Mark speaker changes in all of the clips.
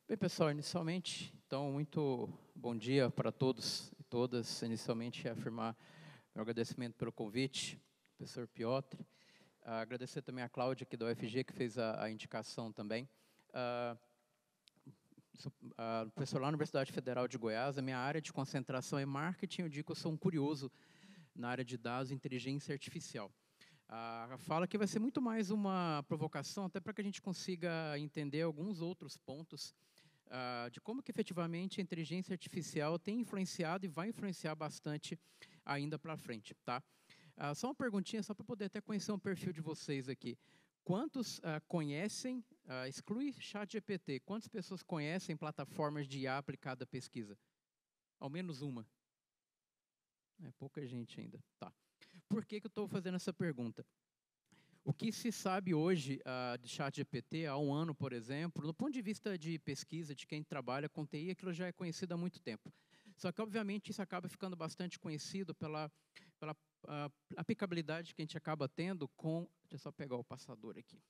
Speaker 1: Bem, pessoal, inicialmente, então, muito bom dia para todos e todas. Inicialmente, afirmar meu agradecimento pelo convite, professor Piotr. Agradecer também a Cláudia, aqui da UFG, que fez a indicação também. Sou professor lá na Universidade Federal de Goiás. A minha área de concentração é marketing. Eu digo que eu sou um curioso na área de dados e inteligência artificial. A fala aqui vai ser muito mais uma provocação, até para que a gente consiga entender alguns outros pontos de como que efetivamente a inteligência artificial tem influenciado e vai influenciar bastante ainda para frente, tá? Só uma perguntinha, só para poder até conhecer um perfil de vocês aqui. Quantos conhecem, exclui ChatGPT, quantas pessoas conhecem plataformas de IA aplicada à pesquisa? Ao menos uma. É pouca gente ainda, tá. Por que eu estou fazendo essa pergunta? O que se sabe hoje de ChatGPT, há um ano, por exemplo, do ponto de vista de pesquisa, de quem trabalha com TI, aquilo já é conhecido há muito tempo. Só que, obviamente, isso acaba ficando bastante conhecido pela aplicabilidade que a gente acaba tendo com... Deixa eu só pegar o passador aqui.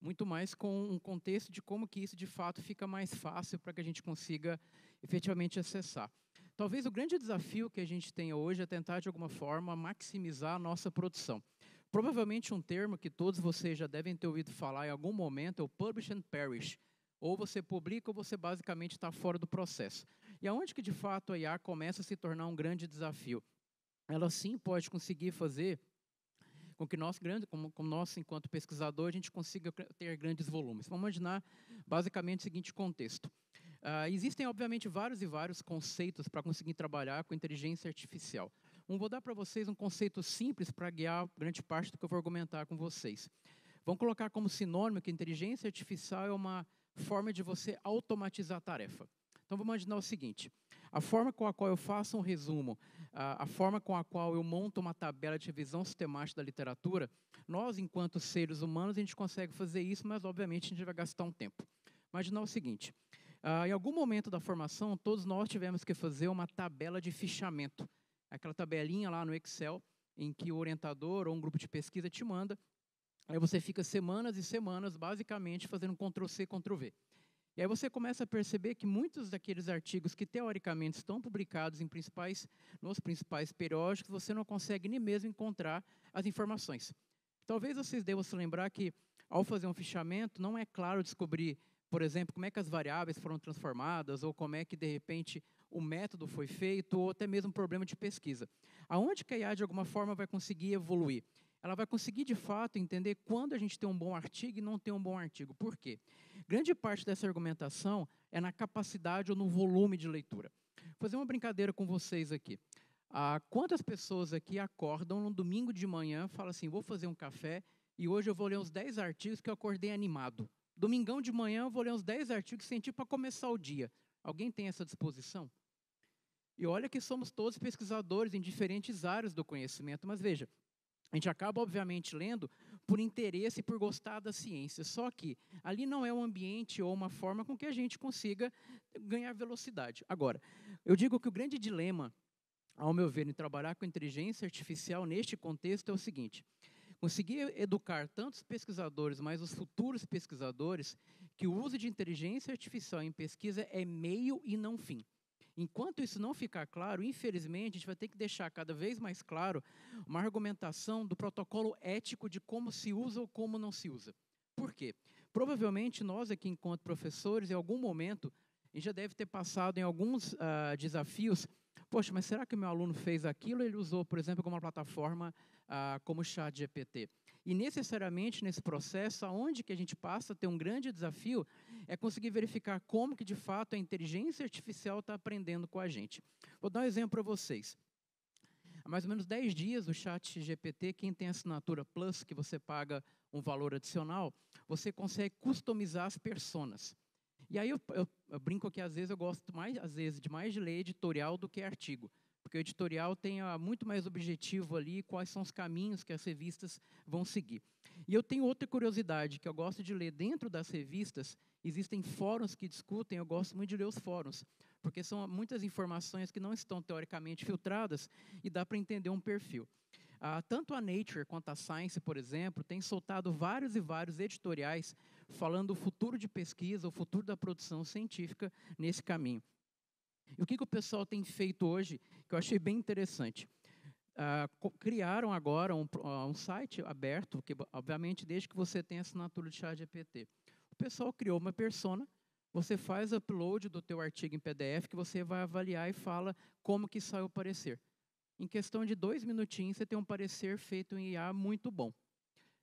Speaker 1: Muito mais com um contexto de como que isso, de fato, fica mais fácil para que a gente consiga efetivamente acessar. Talvez o grande desafio que a gente tenha hoje é tentar, de alguma forma, maximizar a nossa produção. Provavelmente um termo que todos vocês já devem ter ouvido falar em algum momento é o publish and perish. Ou você publica ou você basicamente está fora do processo. E aonde que, de fato, a IA começa a se tornar um grande desafio? Ela sim pode conseguir fazer com que nós, como nós, enquanto pesquisador, a gente consiga ter grandes volumes. Vamos imaginar, basicamente, o seguinte contexto. Existem, obviamente, vários conceitos para conseguir trabalhar com inteligência artificial. Vou dar para vocês um conceito simples para guiar grande parte do que eu vou argumentar com vocês. Vamos colocar como sinônimo que inteligência artificial é uma forma de você automatizar a tarefa. Então, vamos imaginar o seguinte: a forma com a qual eu faço um resumo, a forma com a qual eu monto uma tabela de revisão sistemática da literatura, nós, enquanto seres humanos, a gente consegue fazer isso, mas, obviamente, a gente vai gastar um tempo. Imaginar o seguinte: em algum momento da formação, todos nós tivemos que fazer uma tabela de fichamento. Aquela tabelinha lá no Excel, em que o orientador ou um grupo de pesquisa te manda, aí você fica semanas e semanas, basicamente, fazendo Ctrl+C, Ctrl+V. E aí você começa a perceber que muitos daqueles artigos que, teoricamente, estão publicados nos principais periódicos, você não consegue nem mesmo encontrar as informações. Talvez vocês devam se lembrar que, ao fazer um fichamento, não é claro descobrir, por exemplo, como é que as variáveis foram transformadas, ou como é que, de repente, o método foi feito, ou até mesmo um problema de pesquisa. Aonde que a IA, de alguma forma, vai conseguir evoluir? Ela vai conseguir, de fato, entender quando a gente tem um bom artigo e não tem um bom artigo. Por quê? Grande parte dessa argumentação é na capacidade ou no volume de leitura. Vou fazer uma brincadeira com vocês aqui. Quantas pessoas aqui acordam no domingo de manhã, falam assim, vou fazer um café e hoje eu vou ler uns 10 artigos que eu acordei animado. Domingão de manhã eu vou ler uns 10 artigos senti para começar o dia. Alguém tem essa disposição? E olha que somos todos pesquisadores em diferentes áreas do conhecimento, mas veja, a gente acaba, obviamente, lendo por interesse e por gostar da ciência. Só que ali não é um ambiente ou uma forma com que a gente consiga ganhar velocidade. Agora, eu digo que o grande dilema, ao meu ver, em trabalhar com inteligência artificial neste contexto é o seguinte: conseguir educar tantos pesquisadores, mas os futuros pesquisadores, que o uso de inteligência artificial em pesquisa é meio e não fim. Enquanto isso não ficar claro, infelizmente, a gente vai ter que deixar cada vez mais claro uma argumentação do protocolo ético de como se usa ou como não se usa. Por quê? Provavelmente nós aqui, enquanto professores, em algum momento, a gente já deve ter passado em alguns desafios. Poxa, mas será que o meu aluno fez aquilo ou ele usou, por exemplo, alguma plataforma como o ChatGPT? E necessariamente nesse processo, aonde que a gente passa a ter um grande desafio é conseguir verificar como que de fato a inteligência artificial está aprendendo com a gente. Vou dar um exemplo para vocês. Há mais ou menos 10 dias o ChatGPT, quem tem assinatura Plus, que você paga um valor adicional, você consegue customizar as personas. E aí eu brinco que às vezes eu gosto mais de ler editorial do que artigo, porque o editorial tem muito mais objetivo ali, quais são os caminhos que as revistas vão seguir. E eu tenho outra curiosidade, que eu gosto de ler dentro das revistas, existem fóruns que discutem, eu gosto muito de ler os fóruns, porque são muitas informações que não estão teoricamente filtradas e dá para entender um perfil. Tanto a Nature quanto a Science, por exemplo, têm soltado vários e vários editoriais falando do futuro de pesquisa, o futuro da produção científica nesse caminho. E o que o pessoal tem feito hoje, que eu achei bem interessante? Criaram agora um site aberto, que obviamente desde que você tenha assinatura de ChatGPT. O pessoal criou uma persona, você faz upload do teu artigo em PDF, que você vai avaliar e fala como que saiu o parecer. Em questão de 2 minutinhos, você tem um parecer feito em IA muito bom.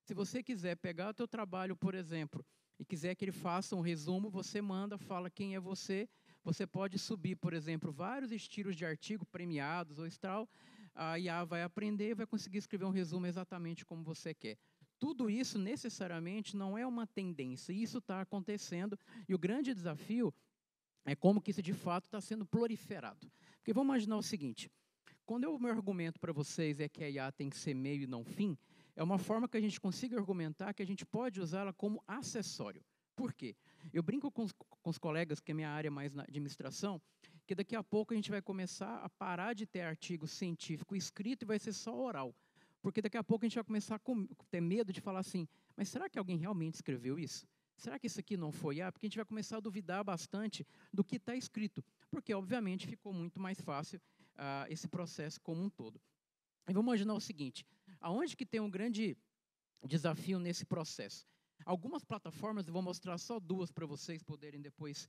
Speaker 1: Se você quiser pegar o teu trabalho, por exemplo, e quiser que ele faça um resumo, você manda, fala quem é você. Você pode subir, por exemplo, vários estilos de artigo premiados ou tal. A IA vai aprender e vai conseguir escrever um resumo exatamente como você quer. Tudo isso, necessariamente, não é uma tendência. Isso está acontecendo. E o grande desafio é como que isso, de fato, está sendo proliferado. Porque vamos imaginar o seguinte. Quando o meu argumento para vocês é que a IA tem que ser meio e não fim, é uma forma que a gente consiga argumentar que a gente pode usá-la como acessório. Por quê? Eu brinco com os colegas, que é minha área mais na administração, que daqui a pouco a gente vai começar a parar de ter artigo científico escrito e vai ser só oral. Porque daqui a pouco a gente vai começar a ter medo de falar assim, mas será que alguém realmente escreveu isso? Será que isso aqui não foi IA? Porque a gente vai começar a duvidar bastante do que está escrito. Porque, obviamente, ficou muito mais fácil esse processo como um todo. E vamos imaginar o seguinte, aonde que tem um grande desafio nesse processo? Algumas plataformas, eu vou mostrar só 2 para vocês poderem depois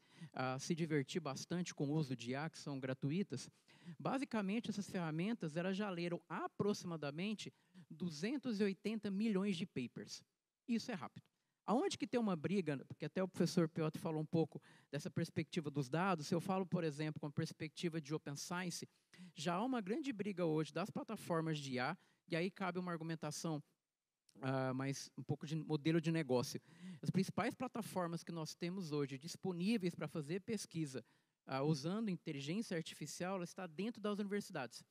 Speaker 1: se divertir bastante com o uso de IA, que são gratuitas. Basicamente, essas ferramentas elas já leram aproximadamente 280 milhões de papers. Isso é rápido. Aonde que tem uma briga, porque até o professor Piotr falou um pouco dessa perspectiva dos dados, se eu falo, por exemplo, com a perspectiva de Open Science, já há uma grande briga hoje das plataformas de IA, e aí cabe uma argumentação mais um pouco de modelo de negócio. As principais plataformas que nós temos hoje disponíveis para fazer pesquisa usando inteligência artificial, ela está dentro das universidades.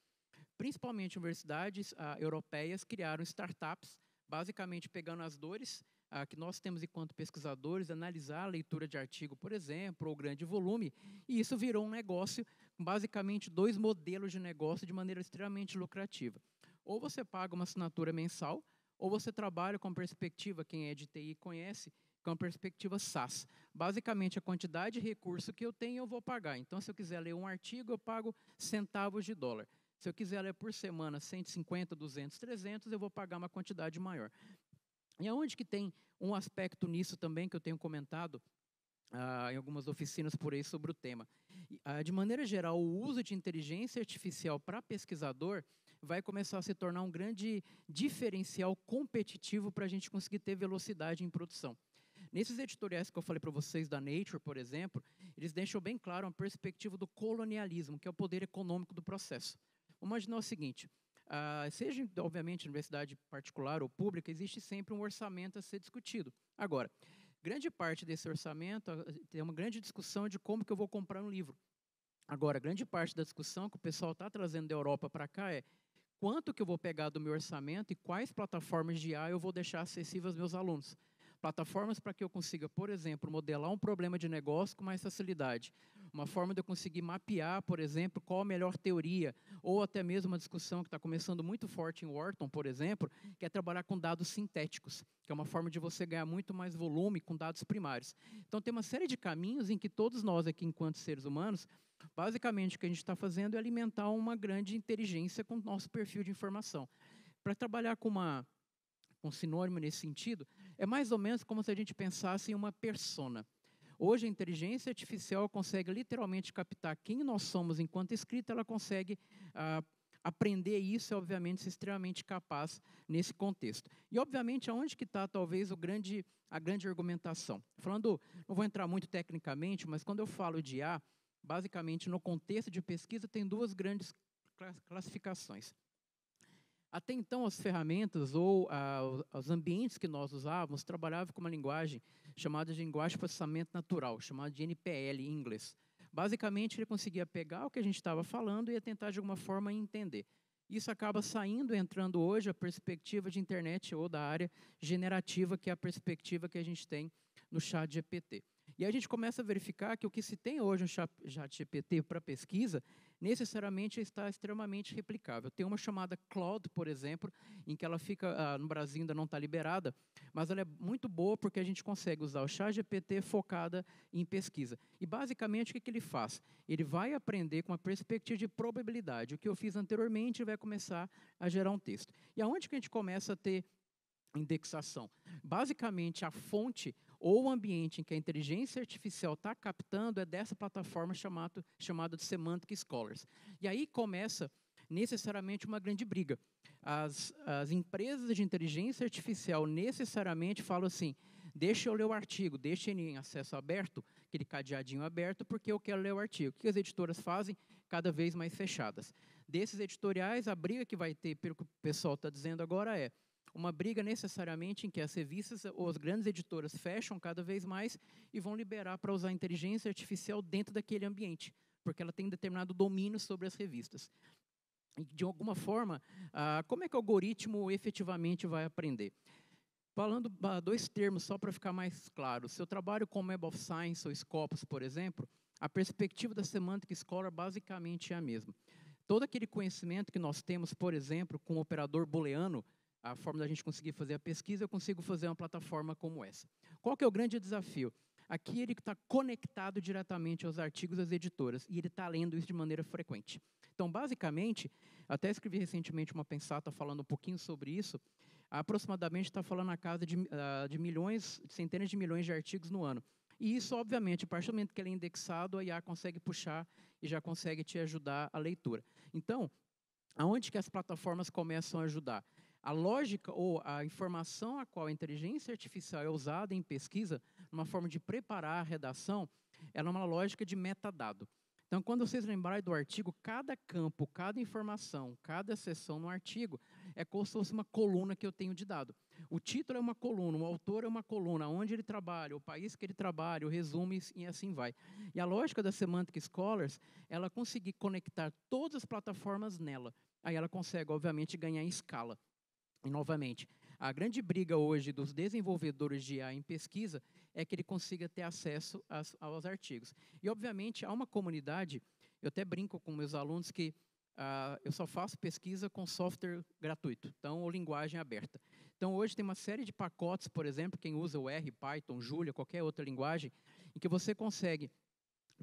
Speaker 1: Principalmente universidades europeias criaram startups, basicamente pegando as dores que nós temos enquanto pesquisadores, analisar a leitura de artigo, por exemplo, ou grande volume, e isso virou um negócio com basicamente 2 modelos de negócio de maneira extremamente lucrativa. Ou você paga uma assinatura mensal, ou você trabalha com perspectiva, quem é de TI conhece, com a perspectiva SaaS. Basicamente, a quantidade de recurso que eu tenho, eu vou pagar. Então, se eu quiser ler um artigo, eu pago centavos de dólar. Se eu quiser ler por semana 150, 200, 300, eu vou pagar uma quantidade maior. E aonde que tem um aspecto nisso também que eu tenho comentado em algumas oficinas por aí sobre o tema. De maneira geral, o uso de inteligência artificial para pesquisador vai começar a se tornar um grande diferencial competitivo para a gente conseguir ter velocidade em produção. Nesses editoriais que eu falei para vocês da Nature, por exemplo, eles deixam bem claro uma perspectiva do colonialismo, que é o poder econômico do processo. Vamos imaginar o seguinte, seja, obviamente, universidade particular ou pública, existe sempre um orçamento a ser discutido. Agora, grande parte desse orçamento tem uma grande discussão de como que eu vou comprar um livro. Agora, grande parte da discussão que o pessoal está trazendo da Europa para cá é quanto que eu vou pegar do meu orçamento e quais plataformas de IA eu vou deixar acessível aos meus alunos. Plataformas para que eu consiga, por exemplo, modelar um problema de negócio com mais facilidade. Uma forma de eu conseguir mapear, por exemplo, qual a melhor teoria, ou até mesmo uma discussão que está começando muito forte em Wharton, por exemplo, que é trabalhar com dados sintéticos, que é uma forma de você ganhar muito mais volume com dados primários. Então, tem uma série de caminhos em que todos nós aqui, enquanto seres humanos, basicamente o que a gente está fazendo é alimentar uma grande inteligência com o nosso perfil de informação. Para trabalhar com um sinônimo nesse sentido, é mais ou menos como se a gente pensasse em uma persona. Hoje, a inteligência artificial consegue literalmente captar quem nós somos enquanto escrita, ela consegue aprender isso e, obviamente, ser extremamente capaz nesse contexto. E, obviamente, aonde que está, talvez, a grande argumentação? Falando, não vou entrar muito tecnicamente, mas quando eu falo de IA, basicamente, no contexto de pesquisa, tem 2 grandes classificações. Até então, as ferramentas ou os ambientes que nós usávamos trabalhavam com uma linguagem chamada de linguagem de processamento natural, chamada de NPL em inglês. Basicamente, ele conseguia pegar o que a gente estava falando e ia tentar, de alguma forma, entender. Isso acaba saindo, entrando hoje a perspectiva de internet ou da área generativa, que é a perspectiva que a gente tem no ChatGPT. E aí a gente começa a verificar que o que se tem hoje no ChatGPT para pesquisa, necessariamente está extremamente replicável. Tem uma chamada Claude, por exemplo, em que ela fica, no Brasil ainda não está liberada, mas ela é muito boa porque a gente consegue usar o ChatGPT focada em pesquisa. E basicamente o que ele faz? Ele vai aprender com uma perspectiva de probabilidade. O que eu fiz anteriormente vai começar a gerar um texto. E aonde que a gente começa a ter indexação? Basicamente, a fonte ou o ambiente em que a inteligência artificial está captando é dessa plataforma chamada de Semantic Scholars. E aí começa necessariamente uma grande briga. As empresas de inteligência artificial necessariamente falam assim, deixa eu ler o artigo, deixa ele em acesso aberto, aquele cadeadinho aberto, porque eu quero ler o artigo. O que as editoras fazem? Cada vez mais fechadas. Desses editoriais, a briga que vai ter, pelo que o pessoal está dizendo agora, é uma briga necessariamente em que as revistas ou as grandes editoras fecham cada vez mais e vão liberar para usar a inteligência artificial dentro daquele ambiente, porque ela tem determinado domínio sobre as revistas. E, de alguma forma, como é que o algoritmo efetivamente vai aprender? Falando dois termos, só para ficar mais claro. Se eu trabalho com Web of Science ou Scopus, por exemplo, a perspectiva da Semantic Scholar basicamente é a mesma. Todo aquele conhecimento que nós temos, por exemplo, com o operador booleano, a forma da gente conseguir fazer a pesquisa, eu consigo fazer uma plataforma como essa. Qual que é o grande desafio? Aqui ele está conectado diretamente aos artigos das editoras, e ele está lendo isso de maneira frequente. Então, basicamente, até escrevi recentemente uma pensata falando um pouquinho sobre isso, aproximadamente está falando na casa de milhões, de centenas de milhões de artigos no ano. E isso, obviamente, a partir do momento que ele é indexado, a IA consegue puxar e já consegue te ajudar a leitura. Então, aonde que as plataformas começam a ajudar? A lógica ou a informação a qual a inteligência artificial é usada em pesquisa, uma forma de preparar a redação, ela é uma lógica de metadado. Então, quando vocês lembrarem do artigo, cada campo, cada informação, cada seção no artigo, é como se fosse uma coluna que eu tenho de dado. O título é uma coluna, o autor é uma coluna, onde ele trabalha, o país que ele trabalha, o resumo e assim vai. E a lógica da Semantic Scholars, ela conseguir conectar todas as plataformas nela. Aí ela consegue, obviamente, ganhar em escala. E, novamente, a grande briga hoje dos desenvolvedores de IA em pesquisa é que ele consiga ter acesso aos artigos. E, obviamente, há uma comunidade, eu até brinco com meus alunos que eu só faço pesquisa com software gratuito, então, ou linguagem aberta. Então, hoje tem uma série de pacotes, por exemplo, quem usa o R, Python, Julia, qualquer outra linguagem, em que você consegue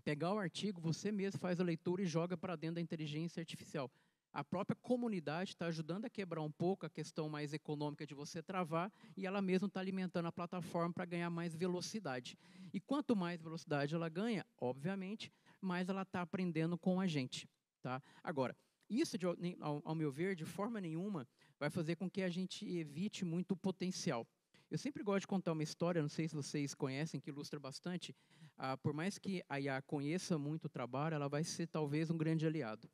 Speaker 1: pegar o artigo, você mesmo faz a leitura e joga para dentro da inteligência artificial. A própria comunidade está ajudando a quebrar um pouco a questão mais econômica de você travar e ela mesma está alimentando a plataforma para ganhar mais velocidade. E quanto mais velocidade ela ganha, obviamente, mais ela está aprendendo com a gente. Tá? Agora, isso, ao meu ver, de forma nenhuma, vai fazer com que a gente evite muito o potencial. Eu sempre gosto de contar uma história, não sei se vocês conhecem, que ilustra bastante. Por mais que a IA conheça muito o trabalho, ela vai ser talvez um grande aliado.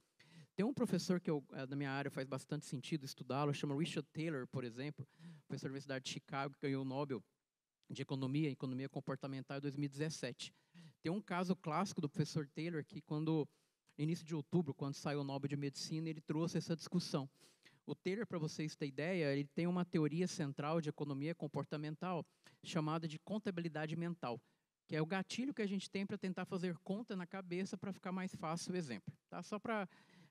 Speaker 1: Tem um professor que da minha área faz bastante sentido estudá-lo, chama Richard Taylor, por exemplo, professor da Universidade de Chicago, que ganhou o Nobel de Economia Comportamental em 2017. Tem um caso clássico do professor Taylor que, no início de outubro, quando saiu o Nobel de Medicina, ele trouxe essa discussão. O Taylor, para vocês terem ideia, ele tem uma teoria central de economia comportamental chamada de contabilidade mental, que é o gatilho que a gente tem para tentar fazer conta na cabeça para ficar mais fácil o exemplo. Tá? Só para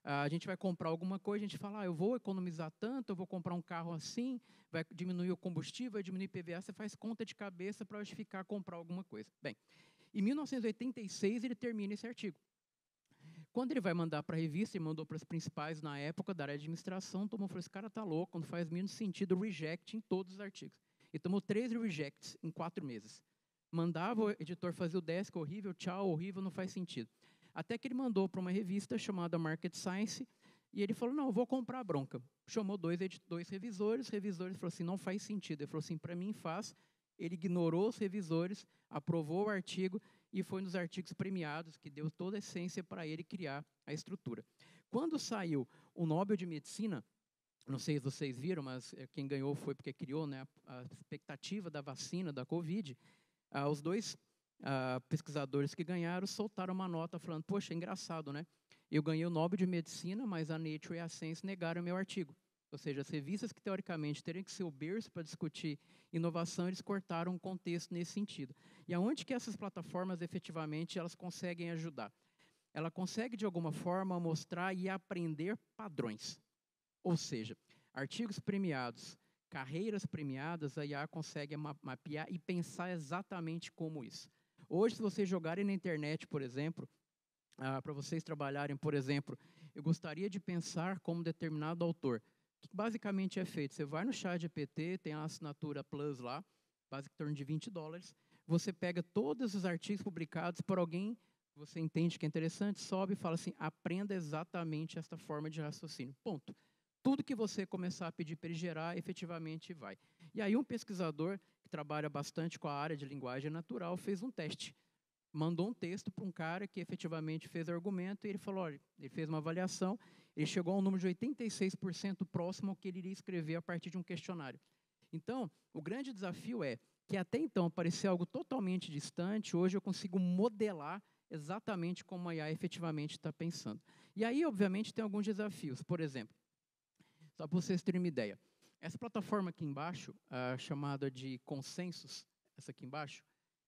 Speaker 1: a gente vai comprar alguma coisa, a gente fala, eu vou economizar tanto, eu vou comprar um carro assim, vai diminuir o combustível, vai diminuir IPVA, você faz conta de cabeça para justificar comprar alguma coisa. Bem, em 1986 ele termina esse artigo. Quando ele vai mandar para a revista, ele mandou para os principais na época da área de administração, falou, esse cara tá louco, não faz menos sentido reject em todos os artigos. E tomou 13 rejects em 4 meses. Mandava o editor fazer o desk, horrível, tchau, horrível, não faz sentido. Até que ele mandou para uma revista chamada Market Science, e ele falou, não, eu vou comprar a bronca. Chamou dois revisores, falaram assim, não faz sentido. Ele falou assim, para mim faz. Ele ignorou os revisores, aprovou o artigo, e foi nos artigos premiados que deu toda a essência para ele criar a estrutura. Quando saiu o Nobel de Medicina, não sei se vocês viram, mas quem ganhou foi porque criou, né, a expectativa da vacina da Covid, os dois pesquisadores que ganharam soltaram uma nota falando, poxa, é engraçado, né? Eu ganhei o Nobel de Medicina, mas a Nature e a Science negaram o meu artigo. Ou seja, as revistas que, teoricamente, teriam que ser o berço para discutir inovação, eles cortaram o contexto nesse sentido. E aonde que essas plataformas, efetivamente, elas conseguem ajudar? Ela consegue, de alguma forma, mostrar e aprender padrões. Ou seja, artigos premiados, carreiras premiadas, a IA consegue mapear e pensar exatamente como isso. Hoje, se vocês jogarem na internet, por exemplo, para vocês trabalharem, por exemplo, eu gostaria de pensar como determinado autor. O que basicamente é feito? Você vai no ChatGPT, tem a assinatura Plus lá, basicamente em torno de $20. Você pega todos os artigos publicados por alguém que você entende que é interessante, sobe e fala assim, aprenda exatamente esta forma de raciocínio. Ponto. Tudo que você começar a pedir para ele gerar, efetivamente vai. E aí um pesquisador que trabalha bastante com a área de linguagem natural fez um teste. Mandou um texto para um cara que efetivamente fez argumento e ele falou, olha, ele fez uma avaliação, ele chegou a um número de 86% próximo ao que ele iria escrever a partir de um questionário. Então, o grande desafio é que até então parecia algo totalmente distante, hoje eu consigo modelar exatamente como a IA efetivamente está pensando. E aí, obviamente, tem alguns desafios. Por exemplo, só para vocês terem uma ideia, essa plataforma aqui embaixo, chamada de Consensus, essa aqui embaixo,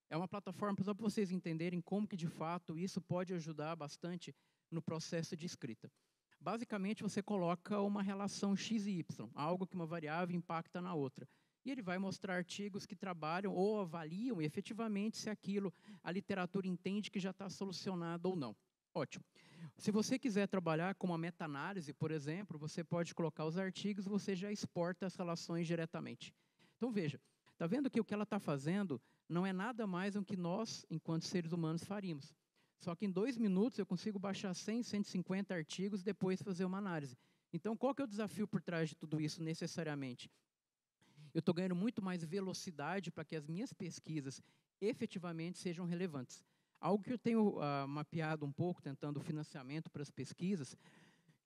Speaker 1: é uma plataforma só para vocês entenderem como que, de fato, isso pode ajudar bastante no processo de escrita. Basicamente, você coloca uma relação x e y, algo que uma variável impacta na outra. E ele vai mostrar artigos que trabalham ou avaliam efetivamente se aquilo a literatura entende que já está solucionado ou não. Ótimo. Se você quiser trabalhar com uma meta-análise, por exemplo, você pode colocar os artigos e você já exporta as relações diretamente. Então, veja, está vendo que o que ela está fazendo não é nada mais do que nós, enquanto seres humanos, faríamos. Só que em 2 minutos eu consigo baixar 100, 150 artigos e depois fazer uma análise. Então, qual que é o desafio por trás de tudo isso, necessariamente? Eu estou ganhando muito mais velocidade para que as minhas pesquisas efetivamente sejam relevantes. Algo que eu tenho mapeado um pouco, tentando financiamento para as pesquisas,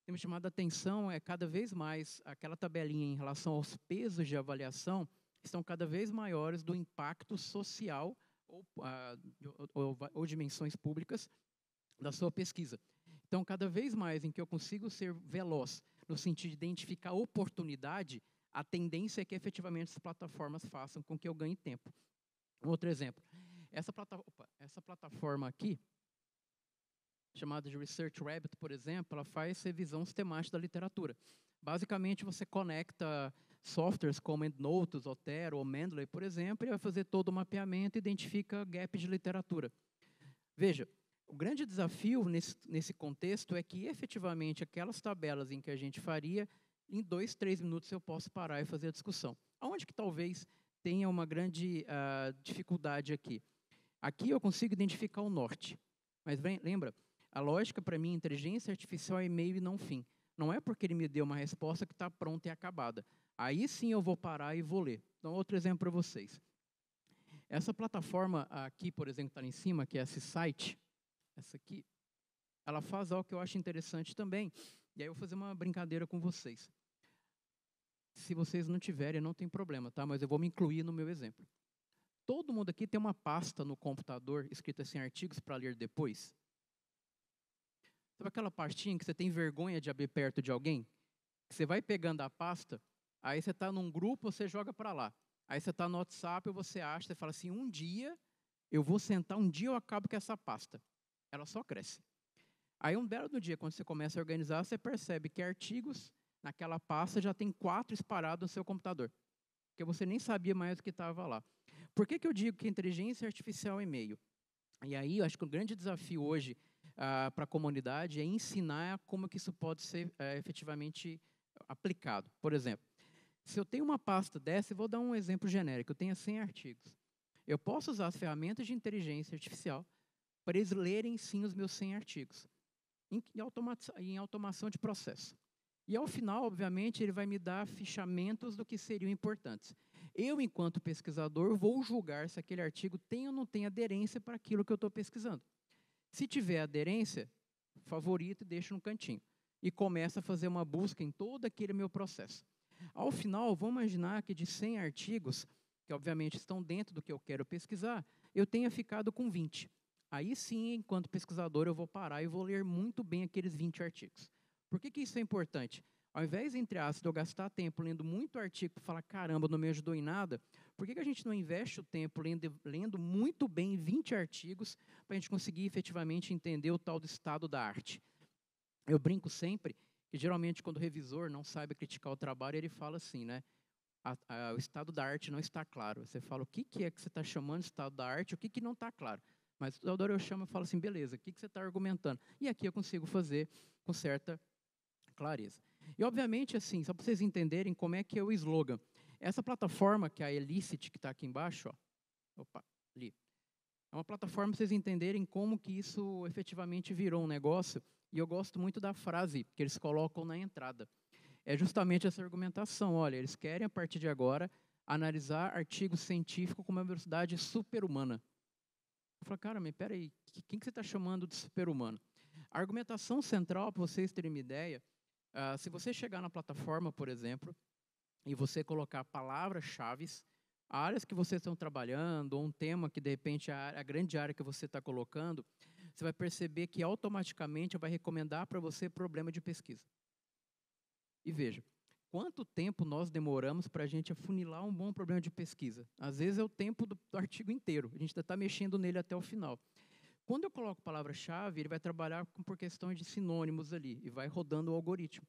Speaker 1: tem me chamado a atenção é cada vez mais aquela tabelinha em relação aos pesos de avaliação estão cada vez maiores do impacto social ou dimensões públicas da sua pesquisa. Então, cada vez mais em que eu consigo ser veloz no sentido de identificar oportunidade, a tendência é que efetivamente as plataformas façam com que eu ganhe tempo. Um outro exemplo. Essa plataforma aqui, chamada de Research Rabbit, por exemplo, ela faz revisão sistemática da literatura. Basicamente, você conecta softwares como EndNote, Zotero ou Mendeley, por exemplo, e vai fazer todo o mapeamento e identifica gaps de literatura. Veja, o grande desafio nesse contexto é que, efetivamente, aquelas tabelas em que a gente faria, em 2, 3 minutos eu posso parar e fazer a discussão. Aonde que talvez tenha uma grande dificuldade aqui? Aqui eu consigo identificar o norte. Mas lembra, a lógica para mim, inteligência artificial é meio e não fim. Não é porque ele me deu uma resposta que está pronta e acabada. Aí sim eu vou parar e vou ler. Então, outro exemplo para vocês. Essa plataforma aqui, por exemplo, que está lá em cima, que é esse site, essa aqui, ela faz algo que eu acho interessante também. E aí eu vou fazer uma brincadeira com vocês. Se vocês não tiverem, não tem problema, tá? Mas eu vou me incluir no meu exemplo. Todo mundo aqui tem uma pasta no computador escrita assim, artigos para ler depois? Sabe aquela pastinha que você tem vergonha de abrir perto de alguém? Você vai pegando a pasta, aí você está num grupo, você joga para lá. Aí você está no WhatsApp, você acha, você fala assim, um dia eu vou sentar, um dia eu acabo com essa pasta. Ela só cresce. Aí um belo dia, quando você começa a organizar, você percebe que artigos naquela pasta já tem 4 espalhados no seu computador. Porque você nem sabia mais o que estava lá. Por que eu digo que a inteligência artificial é meio? E aí, eu acho que o grande desafio hoje para a comunidade é ensinar como que isso pode ser efetivamente aplicado. Por exemplo, se eu tenho uma pasta dessa, eu vou dar um exemplo genérico, eu tenho 100 artigos. Eu posso usar as ferramentas de inteligência artificial para eles lerem, sim, os meus 100 artigos, em automação de processo. E, ao final, obviamente, ele vai me dar fichamentos do que seriam importantes. Eu, enquanto pesquisador, vou julgar se aquele artigo tem ou não tem aderência para aquilo que eu estou pesquisando. Se tiver aderência, favorito e deixo no cantinho. E começa a fazer uma busca em todo aquele meu processo. Ao final, vamos imaginar que de 100 artigos, que obviamente estão dentro do que eu quero pesquisar, eu tenha ficado com 20. Aí sim, enquanto pesquisador, eu vou parar e vou ler muito bem aqueles 20 artigos. Por que isso é importante? Ao invés, entre aspas, de eu gastar tempo lendo muito artigo para falar, caramba, não me ajudou em nada, por que a gente não investe o tempo lendo muito bem 20 artigos para a gente conseguir efetivamente entender o tal do estado da arte? Eu brinco sempre que, geralmente, quando o revisor não sabe criticar o trabalho, ele fala assim, né? O estado da arte não está claro. Você fala o que é que você está chamando de estado da arte, o que não está claro. Mas toda hora eu chamo e falo assim, beleza, o que você está argumentando? E aqui eu consigo fazer com certa clareza. E, obviamente, assim, só para vocês entenderem como é que é o slogan. Essa plataforma, que é a Elicit, que está aqui embaixo, ó, opa, ali, é uma plataforma para vocês entenderem como que isso efetivamente virou um negócio. E eu gosto muito da frase que eles colocam na entrada. É justamente essa argumentação. Olha, eles querem, a partir de agora, analisar artigos científicos com uma velocidade super-humana. Eu falo, cara, mas peraí, quem que você está chamando de super-humano? A argumentação central, para vocês terem uma ideia, se você chegar na plataforma, por exemplo, e você colocar palavras-chave, áreas que vocês estão trabalhando, ou um tema que, de repente, a grande área que você está colocando, você vai perceber que automaticamente vai recomendar para você problema de pesquisa. E veja, quanto tempo nós demoramos para a gente afunilar um bom problema de pesquisa? Às vezes é o tempo do artigo inteiro, a gente está mexendo nele até o final. Quando eu coloco palavra-chave, ele vai trabalhar por questões de sinônimos ali, e vai rodando o algoritmo.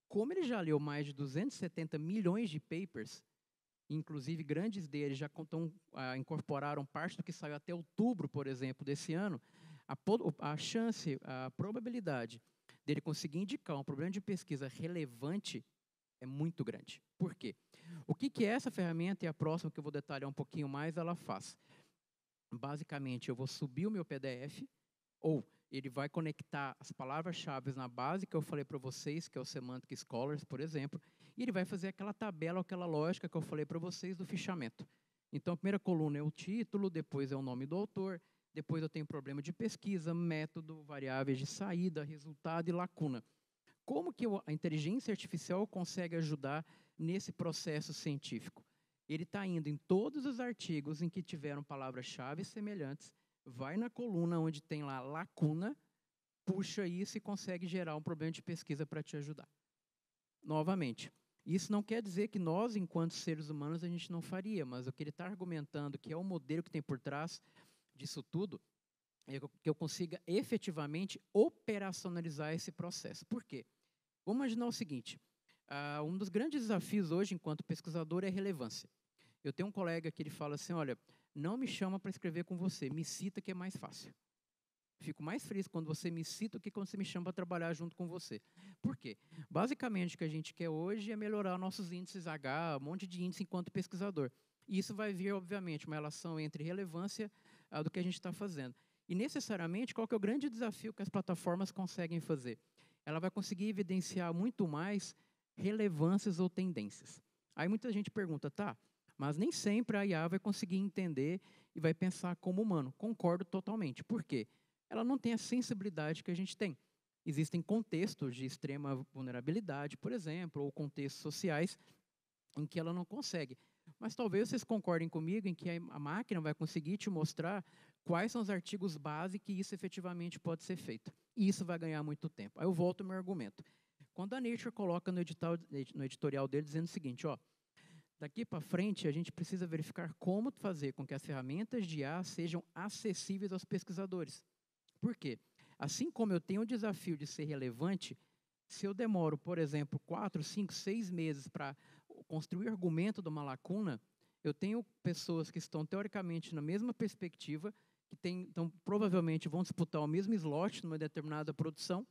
Speaker 1: Como ele já leu mais de 270 milhões de papers, inclusive grandes deles já incorporaram parte do que saiu até outubro, por exemplo, desse ano, a chance, a probabilidade dele conseguir indicar um problema de pesquisa relevante é muito grande. Por quê? O que essa ferramenta, e a próxima que eu vou detalhar um pouquinho mais, ela faz? Basicamente, eu vou subir o meu PDF, ou ele vai conectar as palavras-chave na base que eu falei para vocês, que é o Semantic Scholars, por exemplo, e ele vai fazer aquela tabela, aquela lógica que eu falei para vocês do fichamento. Então, a primeira coluna é o título, depois é o nome do autor, depois eu tenho problema de pesquisa, método, variáveis de saída, resultado e lacuna. Como que a inteligência artificial consegue ajudar nesse processo científico? Ele está indo em todos os artigos em que tiveram palavras-chave semelhantes, vai na coluna onde tem lá lacuna, puxa isso e consegue gerar um problema de pesquisa para te ajudar. Novamente, isso não quer dizer que nós, enquanto seres humanos, a gente não faria, mas o que ele está argumentando, que é o modelo que tem por trás disso tudo, é que eu consiga efetivamente operacionalizar esse processo. Por quê? Vamos imaginar o seguinte, um dos grandes desafios hoje, enquanto pesquisador, é a relevância. Eu tenho um colega que ele fala assim, olha, não me chama para escrever com você, me cita que é mais fácil. Fico mais feliz quando você me cita do que quando você me chama para trabalhar junto com você. Por quê? Basicamente, o que a gente quer hoje é melhorar nossos índices H, um monte de índice enquanto pesquisador. E isso vai vir, obviamente, uma relação entre relevância do que a gente está fazendo. E, necessariamente, qual que é o grande desafio que as plataformas conseguem fazer? Ela vai conseguir evidenciar muito mais relevâncias ou tendências. Aí muita gente pergunta, tá, mas nem sempre a IA vai conseguir entender e vai pensar como humano. Concordo totalmente. Por quê? Ela não tem a sensibilidade que a gente tem. Existem contextos de extrema vulnerabilidade, por exemplo, ou contextos sociais em que ela não consegue. Mas talvez vocês concordem comigo em que a máquina vai conseguir te mostrar quais são os artigos base que isso efetivamente pode ser feito. E isso vai ganhar muito tempo. Aí eu volto ao meu argumento. Quando a Nature coloca no editorial dele dizendo o seguinte, ó, daqui para frente a gente precisa verificar como fazer com que as ferramentas de IA sejam acessíveis aos pesquisadores. Por quê? Assim como eu tenho o desafio de ser relevante, se eu demoro, por exemplo, 4, 5, 6 meses para construir o argumento de uma lacuna, eu tenho pessoas que estão, teoricamente, na mesma perspectiva, então, provavelmente vão disputar o mesmo slot numa determinada produção,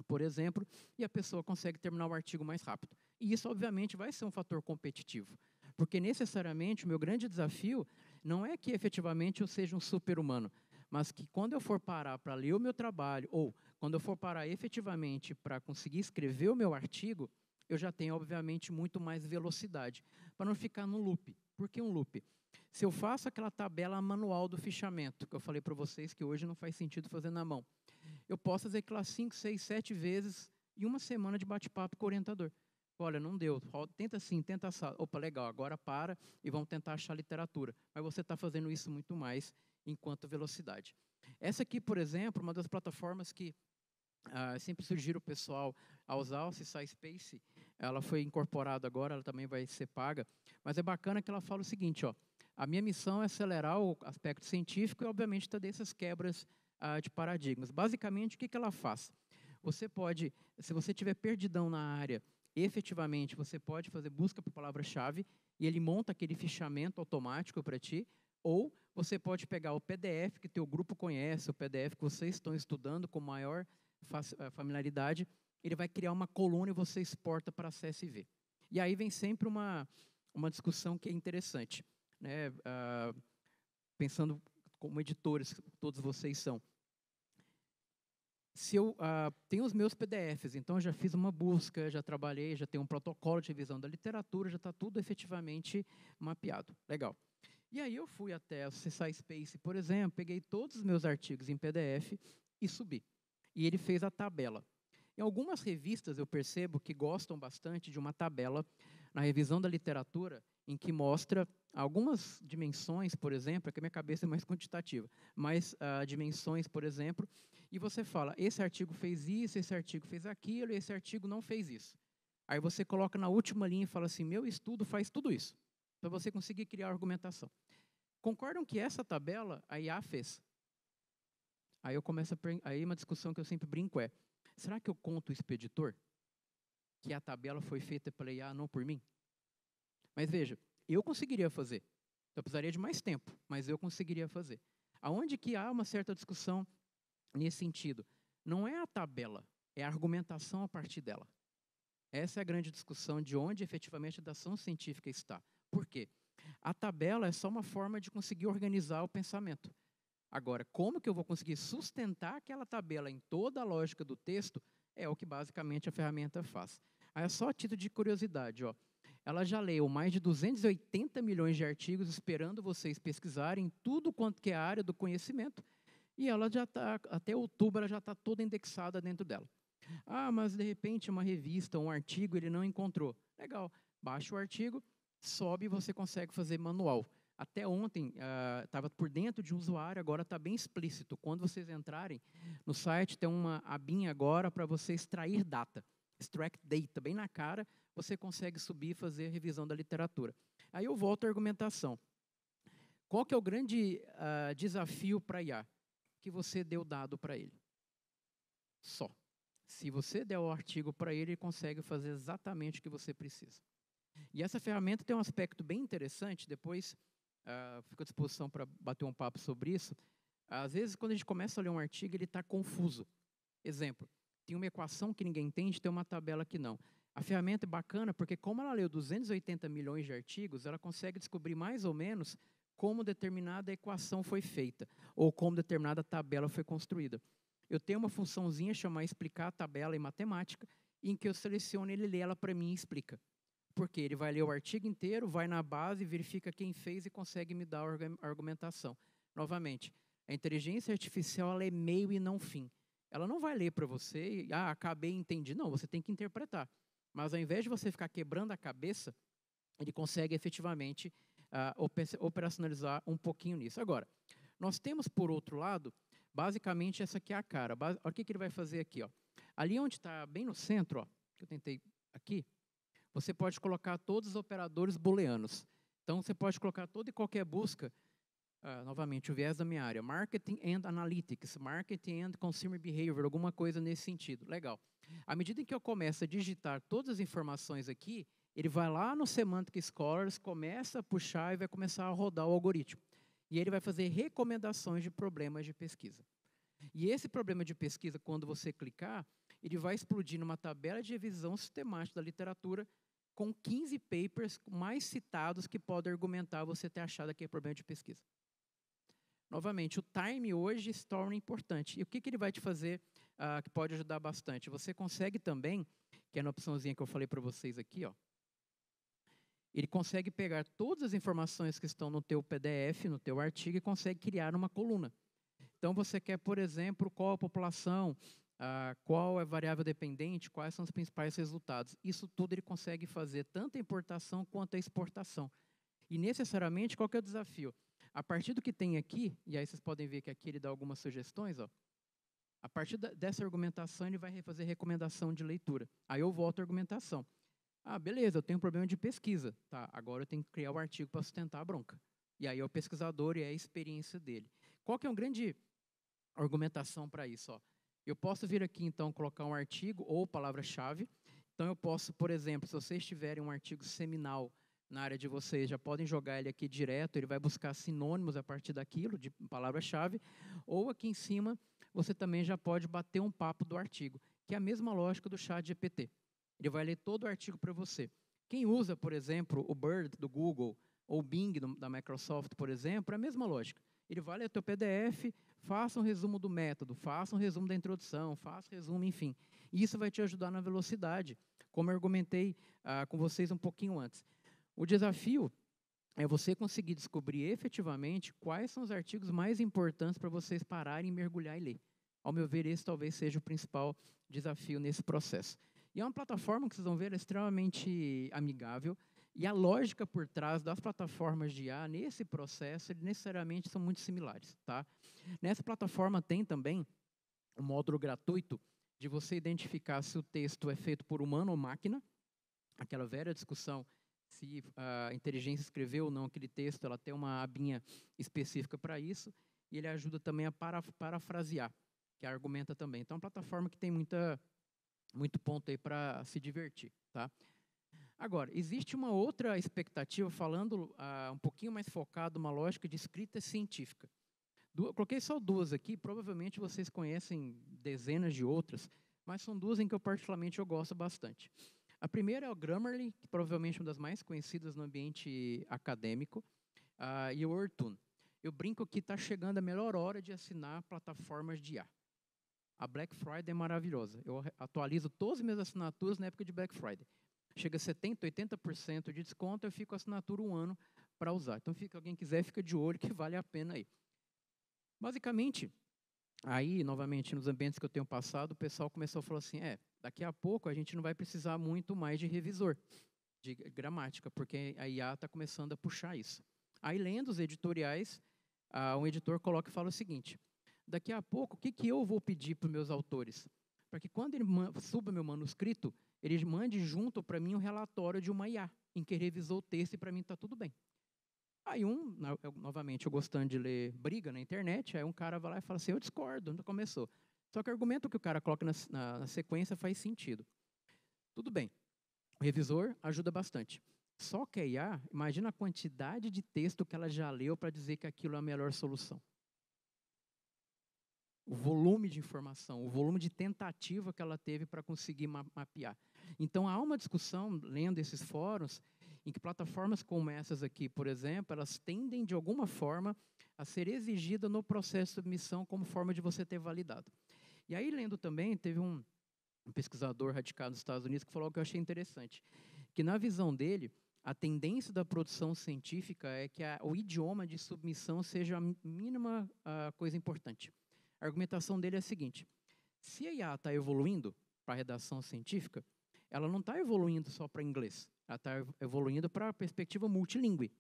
Speaker 1: por exemplo, e a pessoa consegue terminar o artigo mais rápido. E isso, obviamente, vai ser um fator competitivo. Porque, necessariamente, o meu grande desafio não é que, efetivamente, eu seja um super-humano, mas que, quando eu for parar para ler o meu trabalho, ou quando eu for parar efetivamente para conseguir escrever o meu artigo, eu já tenho, obviamente, muito mais velocidade, para não ficar no loop. Por que um loop? Se eu faço aquela tabela manual do fichamento, que eu falei para vocês que hoje não faz sentido fazer na mão, eu posso fazer aquilo 5, 6, 7 vezes em uma semana de bate-papo com o orientador. Olha, não deu, tenta assim, tenta assar. Opa, legal, agora para e vamos tentar achar literatura. Mas você está fazendo isso muito mais enquanto velocidade. Essa aqui, por exemplo, uma das plataformas que Sempre sugiro o pessoal a usar o Space. Ela foi incorporada agora, ela também vai ser paga. Mas é bacana que ela fala o seguinte, ó, a minha missão é acelerar o aspecto científico e, obviamente, trazer essas quebras de paradigmas. Basicamente, o que ela faz? Você pode, se você tiver perdidão na área, efetivamente, você pode fazer busca por palavra-chave e ele monta aquele fichamento automático para ti, ou você pode pegar o PDF que teu grupo conhece, o PDF que vocês estão estudando com maior familiaridade, ele vai criar uma coluna e você exporta para CSV. E aí vem sempre uma discussão que é interessante, né? Pensando como editores, todos vocês são. Se eu tenho os meus PDFs, então eu já fiz uma busca, já trabalhei, já tenho um protocolo de revisão da literatura, já está tudo efetivamente mapeado. Legal. E aí eu fui até o Space, por exemplo, peguei todos os meus artigos em PDF e subi. E ele fez a tabela. Em algumas revistas eu percebo que gostam bastante de uma tabela na revisão da literatura em que mostra algumas dimensões, por exemplo, é que a minha cabeça é mais quantitativa, mas dimensões, por exemplo, e você fala, esse artigo fez isso, esse artigo fez aquilo, esse artigo não fez isso. Aí você coloca na última linha e fala assim, meu estudo faz tudo isso, para você conseguir criar argumentação. Concordam que essa tabela a IA fez? Aí eu começo aí uma discussão que eu sempre brinco é, será que eu conto o expeditor? Que a tabela foi feita pela IA, não por mim? Mas veja, eu conseguiria fazer. Eu precisaria de mais tempo, mas eu conseguiria fazer. Aonde que há uma certa discussão nesse sentido? Não é a tabela, é a argumentação a partir dela. Essa é a grande discussão de onde efetivamente a ação científica está. Por quê? A tabela é só uma forma de conseguir organizar o pensamento. Agora, como que eu vou conseguir sustentar aquela tabela em toda a lógica do texto é o que basicamente a ferramenta faz. Aí é só a título de curiosidade, ó. Ela já leu mais de 280 milhões de artigos esperando vocês pesquisarem tudo quanto que é a área do conhecimento e ela já está, até outubro, ela já está toda indexada dentro dela. Ah, mas de repente uma revista, um artigo, ele não encontrou. Legal, baixa o artigo, sobe e você consegue fazer manual. Até ontem estava por dentro de um usuário, agora está bem explícito. Quando vocês entrarem no site, tem uma abinha agora para você extrair data. Extract data, bem na cara, você consegue subir e fazer a revisão da literatura. Aí eu volto à argumentação. Qual que é o grande desafio para a IA? Que você deu dado para ele. Só. Se você der o artigo para ele, ele consegue fazer exatamente o que você precisa. E essa ferramenta tem um aspecto bem interessante, depois fico à disposição para bater um papo sobre isso. Às vezes, quando a gente começa a ler um artigo, ele está confuso. Exemplo, tem uma equação que ninguém entende, tem uma tabela que não. A ferramenta é bacana porque, como ela leu 280 milhões de artigos, ela consegue descobrir mais ou menos como determinada equação foi feita, ou como determinada tabela foi construída. Eu tenho uma funçãozinha chamada explicar a tabela em matemática, em que eu seleciono, ele lê ela para mim e explica. Porque ele vai ler o artigo inteiro, vai na base, verifica quem fez e consegue me dar a argumentação. Novamente, a inteligência artificial ela é meio e não fim. Ela não vai ler para você e, acabei, entendi. Não, você tem que interpretar. Mas ao invés de você ficar quebrando a cabeça, ele consegue efetivamente operacionalizar um pouquinho nisso. Agora, nós temos, por outro lado, basicamente essa aqui é a cara. Olha o que ele vai fazer aqui. Ó. Ali onde está, bem no centro, ó, que eu tentei aqui, você pode colocar todos os operadores booleanos. Então, você pode colocar toda e qualquer busca, novamente, o viés da minha área, Marketing and Analytics, Marketing and Consumer Behavior, alguma coisa nesse sentido. Legal. À medida em que eu começo a digitar todas as informações aqui, ele vai lá no Semantic Scholars, começa a puxar e vai começar a rodar o algoritmo. E ele vai fazer recomendações de problemas de pesquisa. E esse problema de pesquisa, quando você clicar, ele vai explodir numa tabela de revisão sistemática da literatura com 15 papers mais citados que podem argumentar você ter achado aquele problema de pesquisa. Novamente, o time hoje se torna importante. E o que ele vai te fazer que pode ajudar bastante? Você consegue também, que é na opçãozinha que eu falei para vocês aqui, ó, ele consegue pegar todas as informações que estão no teu PDF, no teu artigo, e consegue criar uma coluna. Então, você quer, por exemplo, qual a população, qual é a variável dependente, quais são os principais resultados. Isso tudo ele consegue fazer, tanto a importação quanto a exportação. E, necessariamente, qual que é o desafio? A partir do que tem aqui, e aí vocês podem ver que aqui ele dá algumas sugestões, ó, A partir dessa argumentação, ele vai fazer recomendação de leitura. Aí eu volto à argumentação. Ah, beleza, eu tenho um problema de pesquisa. Tá, agora eu tenho que criar o artigo para sustentar a bronca. E aí é o pesquisador e é a experiência dele. Qual que é uma grande argumentação para isso? Ó? Eu posso vir aqui, então, colocar um artigo ou palavra-chave. Então, eu posso, por exemplo, se vocês tiverem um artigo seminal na área de vocês, já podem jogar ele aqui direto, ele vai buscar sinônimos a partir daquilo, de palavra-chave. Ou aqui em cima, você também já pode bater um papo do artigo, que é a mesma lógica do ChatGPT. Ele vai ler todo o artigo para você. Quem usa, por exemplo, o Bird do Google ou o Bing da Microsoft, por exemplo, é a mesma lógica. Ele vai ler o teu PDF, faça um resumo do método, faça um resumo da introdução, faça um resumo, enfim. E isso vai te ajudar na velocidade, como eu argumentei com vocês um pouquinho antes. O desafio é você conseguir descobrir efetivamente quais são os artigos mais importantes para vocês pararem, mergulhar e ler. Ao meu ver, esse talvez seja o principal desafio nesse processo. E é uma plataforma que vocês vão ver extremamente amigável, e a lógica por trás das plataformas de IA nesse processo, necessariamente são muito similares. Tá? Nessa plataforma tem também um módulo gratuito de você identificar se o texto é feito por humano ou máquina, aquela velha discussão se a inteligência escreveu ou não aquele texto, ela tem uma abinha específica para isso, e ele ajuda também a parafrasear, que argumenta também. Então, é uma plataforma que tem muito ponto aí para se divertir. Tá? Agora, existe uma outra expectativa, falando um pouquinho mais focado numa lógica de escrita científica. Coloquei só duas aqui, provavelmente vocês conhecem dezenas de outras, mas são duas em que eu particularmente gosto bastante. A primeira é o Grammarly, que provavelmente é uma das mais conhecidas no ambiente acadêmico, e o Ortun. Eu brinco que está chegando a melhor hora de assinar plataformas de IA. A Black Friday é maravilhosa. Eu atualizo todas as minhas assinaturas na época de Black Friday. Chega a 70%, 80% de desconto, eu fico com a assinatura um ano para usar. Então, alguém quiser, fica de olho que vale a pena aí. Basicamente, aí, novamente, nos ambientes que eu tenho passado, o pessoal começou a falar assim, daqui a pouco a gente não vai precisar muito mais de revisor de gramática, porque a IA está começando a puxar isso. Aí, lendo os editoriais, um editor coloca e fala o seguinte, daqui a pouco, o que eu vou pedir para os meus autores? Para que quando ele suba meu manuscrito, ele mande junto para mim um relatório de uma IA, em que revisou o texto e para mim está tudo bem. Aí novamente, eu gostando de ler briga na internet, aí um cara vai lá e fala assim, eu discordo, não começou. Só que o argumento que o cara coloca na sequência faz sentido. Tudo bem, o revisor ajuda bastante. Só que a IA, imagina a quantidade de texto que ela já leu para dizer que aquilo é a melhor solução. O volume de informação, o volume de tentativa que ela teve para conseguir mapear. Então, há uma discussão, lendo esses fóruns, em que plataformas como essas aqui, por exemplo, elas tendem, de alguma forma, a ser exigidas no processo de submissão como forma de você ter validado. E aí, lendo também, teve um pesquisador radicado nos Estados Unidos que falou algo que eu achei interessante, que na visão dele, a tendência da produção científica é que o idioma de submissão seja a mínima coisa importante. A argumentação dele é a seguinte, se a IA está evoluindo para a redação científica, ela não está evoluindo só para inglês, ela está evoluindo para a perspectiva multilingüe.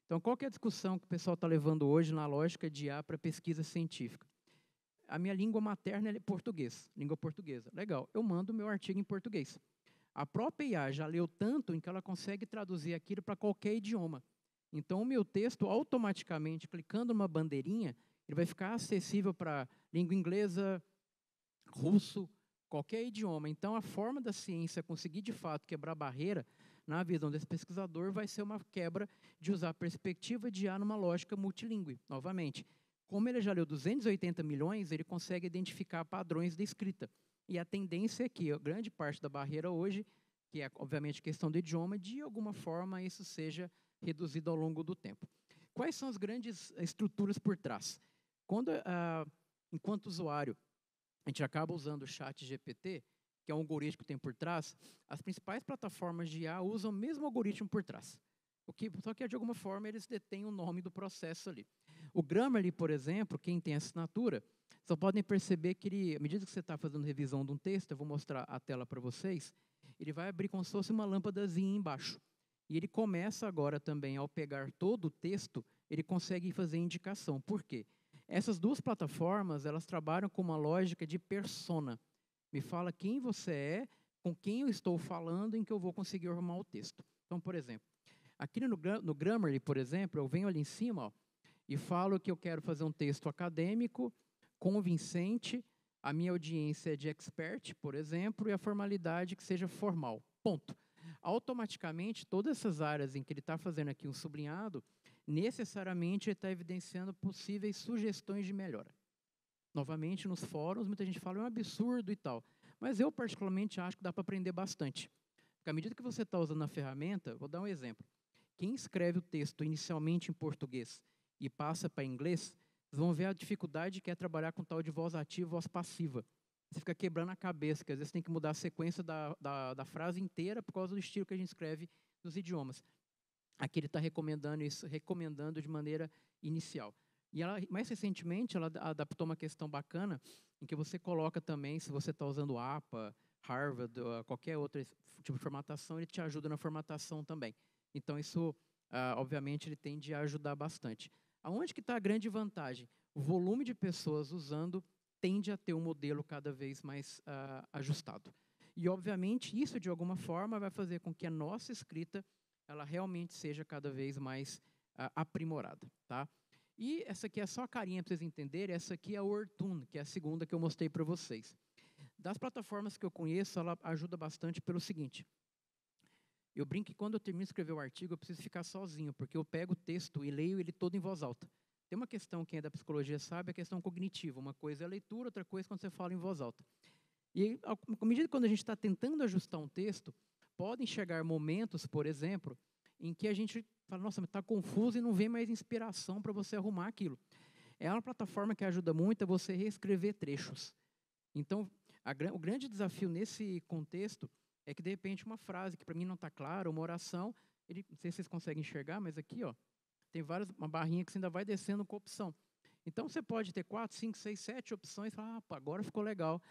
Speaker 1: Então, qual que é a discussão que o pessoal está levando hoje na lógica de IA para pesquisa científica? A minha língua materna é português, língua portuguesa. Legal, eu mando o meu artigo em português. A própria IA já leu tanto em que ela consegue traduzir aquilo para qualquer idioma. Então, o meu texto, automaticamente, clicando numa bandeirinha, ele vai ficar acessível para língua inglesa, russo, qualquer idioma. Então, a forma da ciência conseguir, de fato, quebrar a barreira, na visão desse pesquisador, vai ser uma quebra de usar a perspectiva de IA numa lógica multilingüe. Novamente, como ele já leu 280 milhões, ele consegue identificar padrões da escrita. E a tendência é que a grande parte da barreira hoje, que é, obviamente, questão do idioma, de alguma forma isso seja reduzido ao longo do tempo. Quais são as grandes estruturas por trás? Enquanto usuário, a gente acaba usando o ChatGPT, que é um algoritmo que tem por trás, as principais plataformas de IA usam o mesmo algoritmo por trás. Só que, de alguma forma, eles detêm o nome do processo ali. O Grammarly, por exemplo, quem tem assinatura, só podem perceber que ele, à medida que você está fazendo revisão de um texto, eu vou mostrar a tela para vocês, ele vai abrir como se fosse uma lâmpadazinha embaixo. E ele começa agora também, ao pegar todo o texto, ele consegue fazer indicação. Por quê? Essas duas plataformas, elas trabalham com uma lógica de persona. Me fala quem você é, com quem eu estou falando, em que eu vou conseguir arrumar o texto. Então, por exemplo, aqui no Grammarly, por exemplo, eu venho ali em cima, ó, e falo que eu quero fazer um texto acadêmico, convincente, a minha audiência é de expert, por exemplo, e a formalidade que seja formal. Ponto. Automaticamente, todas essas áreas em que ele está fazendo aqui um sublinhado, necessariamente ele está evidenciando possíveis sugestões de melhora. Novamente, nos fóruns, muita gente fala, é um absurdo e tal. Mas eu, particularmente, acho que dá para aprender bastante. Porque à medida que você está usando a ferramenta, vou dar um exemplo. Quem escreve o texto inicialmente em português e passa para inglês, vocês vão ver a dificuldade que é trabalhar com tal de voz ativa e voz passiva. Você fica quebrando a cabeça, que às vezes tem que mudar a sequência da frase inteira por causa do estilo que a gente escreve nos idiomas. Aqui ele está recomendando isso, recomendando de maneira inicial. E ela, mais recentemente, ela adaptou uma questão bacana, em que você coloca também, se você está usando APA, Harvard, qualquer outro tipo de formatação, ele te ajuda na formatação também. Então, isso, obviamente, ele tende a ajudar bastante. Aonde que está a grande vantagem? O volume de pessoas usando tende a ter um modelo cada vez mais ajustado. E, obviamente, isso, de alguma forma, vai fazer com que a nossa escrita ela realmente seja cada vez mais aprimorada, tá? E essa aqui é só a carinha para vocês entenderem, essa aqui é a Ortun, que é a segunda que eu mostrei para vocês. Das plataformas que eu conheço, ela ajuda bastante pelo seguinte, eu brinco que quando eu termino de escrever o artigo, eu preciso ficar sozinho, porque eu pego o texto e leio ele todo em voz alta. Tem uma questão, quem é da psicologia sabe, a questão cognitiva, uma coisa é a leitura, outra coisa é quando você fala em voz alta. E, à medida que quando a gente está tentando ajustar um texto, podem chegar momentos, por exemplo, em que a gente fala, nossa, está confuso e não vem mais inspiração para você arrumar aquilo. É uma plataforma que ajuda muito a você reescrever trechos. Então, o grande desafio nesse contexto é que, de repente, uma frase que para mim não está clara, uma oração, não sei se vocês conseguem enxergar, mas aqui, ó, tem uma barrinha que você ainda vai descendo com opção. Então, você pode ter 4, 5, 6, 7 opções e falar, agora ficou legal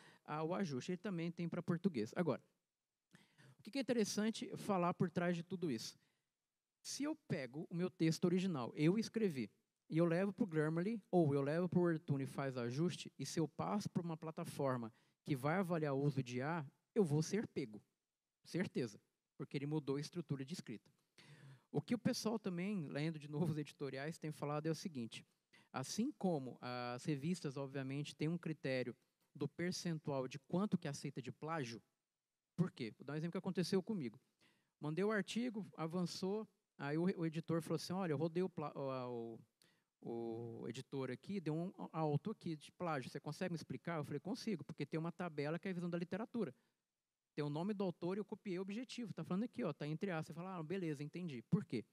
Speaker 1: o ajuste. Ele também tem para português. Agora, o que é interessante falar por trás de tudo isso? Se eu pego o meu texto original, eu escrevi, e eu levo para o Grammarly, ou eu levo para o Ortun e faz ajuste, e se eu passo para uma plataforma que vai avaliar o uso de IA, eu vou ser pego. Certeza. Porque ele mudou a estrutura de escrita. O que o pessoal também, lendo de novo os editoriais, tem falado é o seguinte, assim como as revistas, obviamente, têm um critério do percentual de quanto que aceita de plágio, por quê? Vou dar um exemplo que aconteceu comigo. Mandei o artigo, avançou, aí o editor falou assim, olha, eu rodei o editor aqui, deu um auto aqui de plágio, você consegue me explicar? Eu falei, consigo, porque tem uma tabela que é a visão da literatura. Tem o nome do autor e eu copiei o objetivo. Está falando aqui, está entre aspas. Você fala, beleza, entendi. Por quê?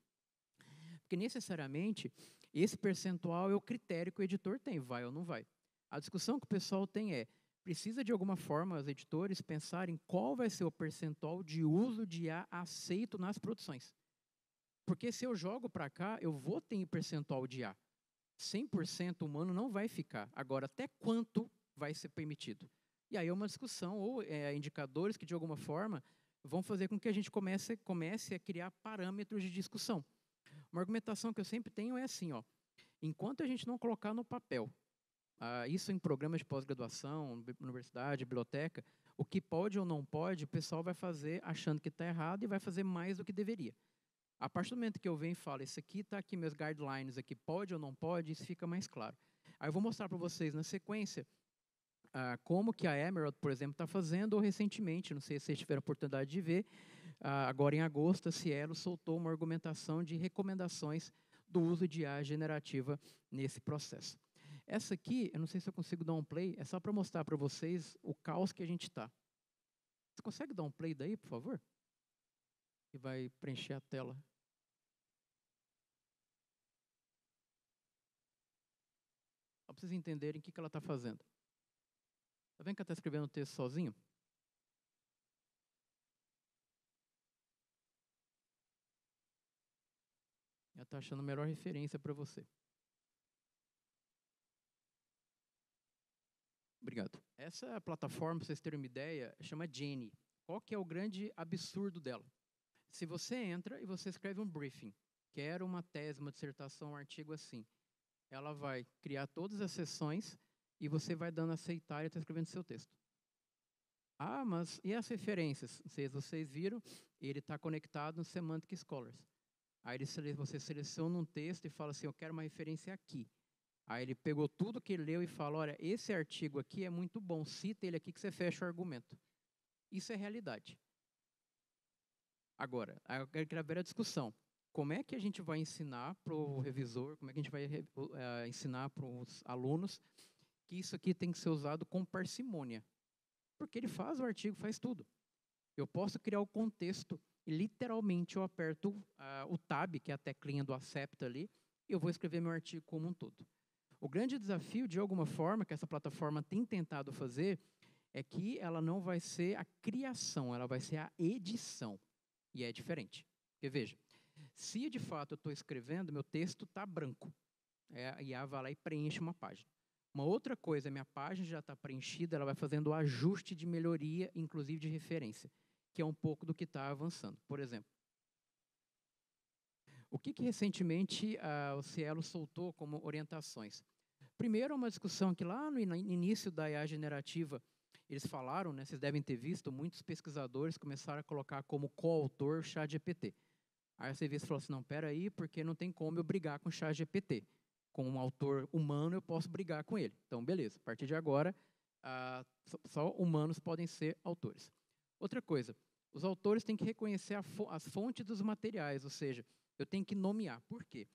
Speaker 1: Porque necessariamente esse percentual é o critério que o editor tem, vai ou não vai. A discussão que o pessoal tem é, precisa de alguma forma os editores pensarem qual vai ser o percentual de uso de IA aceito nas produções. Porque se eu jogo para cá, eu vou ter percentual de IA. 100% humano não vai ficar. Agora, até quanto vai ser permitido? E aí é uma discussão, ou indicadores que, de alguma forma, vão fazer com que a gente comece a criar parâmetros de discussão. Uma argumentação que eu sempre tenho é assim, ó, enquanto a gente não colocar no papel, isso em programas de pós-graduação, universidade, biblioteca, o que pode ou não pode, o pessoal vai fazer achando que está errado e vai fazer mais do que deveria. A partir do momento que eu venho e falo, esse aqui está aqui, meus guidelines aqui, pode ou não pode, isso fica mais claro. Aí eu vou mostrar para vocês na sequência como que a Emerald, por exemplo, está fazendo, ou recentemente, não sei se vocês tiveram a oportunidade de ver, agora em agosto, a Cielo soltou uma argumentação de recomendações do uso de IA generativa nesse processo. Essa aqui, eu não sei se eu consigo dar um play, é só para mostrar para vocês o caos que a gente está. Você consegue dar um play daí, por favor? Que vai preencher a tela. Só para vocês entenderem o que ela está fazendo. Está vendo que ela está escrevendo o texto sozinho? Ela está achando a melhor referência para você. Obrigado. Essa plataforma, para vocês terem uma ideia, chama Jenny. Qual que é o grande absurdo dela? Se você entra e você escreve um briefing, quero uma tese, uma dissertação, um artigo assim, ela vai criar todas as seções e você vai dando aceitar e está escrevendo seu texto. Ah, mas e as referências? Não sei se vocês viram, ele está conectado no Semantic Scholars. Aí você seleciona um texto e fala assim, eu quero uma referência aqui. Aí ele pegou tudo que ele leu e fala, olha, esse artigo aqui é muito bom, cita ele aqui que você fecha o argumento. Isso é realidade. Agora, eu quero ver a discussão. Como é que a gente vai ensinar para o revisor, como é que a gente vai ensinar para os alunos que isso aqui tem que ser usado com parcimônia? Porque ele faz o artigo, faz tudo. Eu posso criar o contexto e literalmente eu aperto o tab, que é a teclinha do accept ali, e eu vou escrever meu artigo como um todo. O grande desafio, de alguma forma, que essa plataforma tem tentado fazer, é que ela não vai ser a criação, ela vai ser a edição. E é diferente. Porque, veja, se de fato eu estou escrevendo, meu texto está branco. A IA vai lá e preenche uma página. Uma outra coisa, minha página já está preenchida, ela vai fazendo o ajuste de melhoria, inclusive de referência, que é um pouco do que está avançando. Por exemplo, o que recentemente o Cielo soltou como orientações? Primeiro, uma discussão que lá no início da IA generativa, eles falaram, né, vocês devem ter visto, muitos pesquisadores começaram a colocar como coautor o ChatGPT. Aí você falou assim, não, peraí, porque não tem como eu brigar com o ChatGPT. Com um autor humano, eu posso brigar com ele. Então, beleza, a partir de agora, só humanos podem ser autores. Outra coisa, os autores têm que reconhecer as fontes dos materiais, ou seja, eu tenho que nomear. Por quê?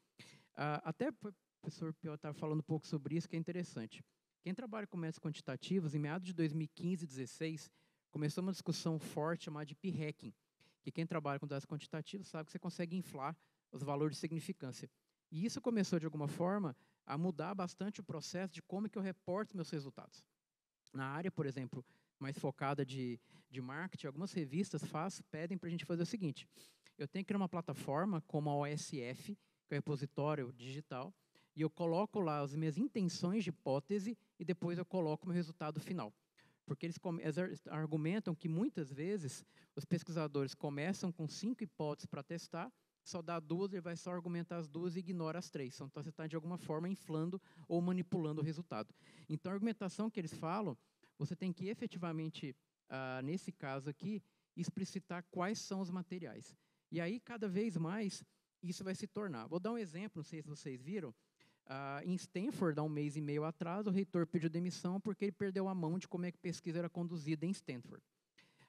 Speaker 1: Até o professor Pio estava falando um pouco sobre isso, que é interessante. Quem trabalha com métodos quantitativos, em meados de 2015 e 2016, começou uma discussão forte chamada de p-hacking, que quem trabalha com dados quantitativos sabe que você consegue inflar os valores de significância. E isso começou, de alguma forma, a mudar bastante o processo de como que eu reporto meus resultados. Na área, por exemplo, mais focada de marketing, algumas revistas pedem para a gente fazer o seguinte, eu tenho que criar uma plataforma como a OSF, que é o repositório digital, e eu coloco lá as minhas intenções de hipótese e depois eu coloco o meu resultado final. Porque eles argumentam que, muitas vezes, os pesquisadores começam com 5 hipóteses para testar, só dá 2, ele vai só argumentar as 2 e ignora as 3. Então, você está, de alguma forma, inflando ou manipulando o resultado. Então, a argumentação que eles falam, você tem que, efetivamente, nesse caso aqui, explicitar quais são os materiais. E aí, cada vez mais, isso vai se tornar. Vou dar um exemplo, não sei se vocês viram. Em Stanford, há um mês e meio atrás, o reitor pediu demissão porque ele perdeu a mão de como é que a pesquisa era conduzida em Stanford.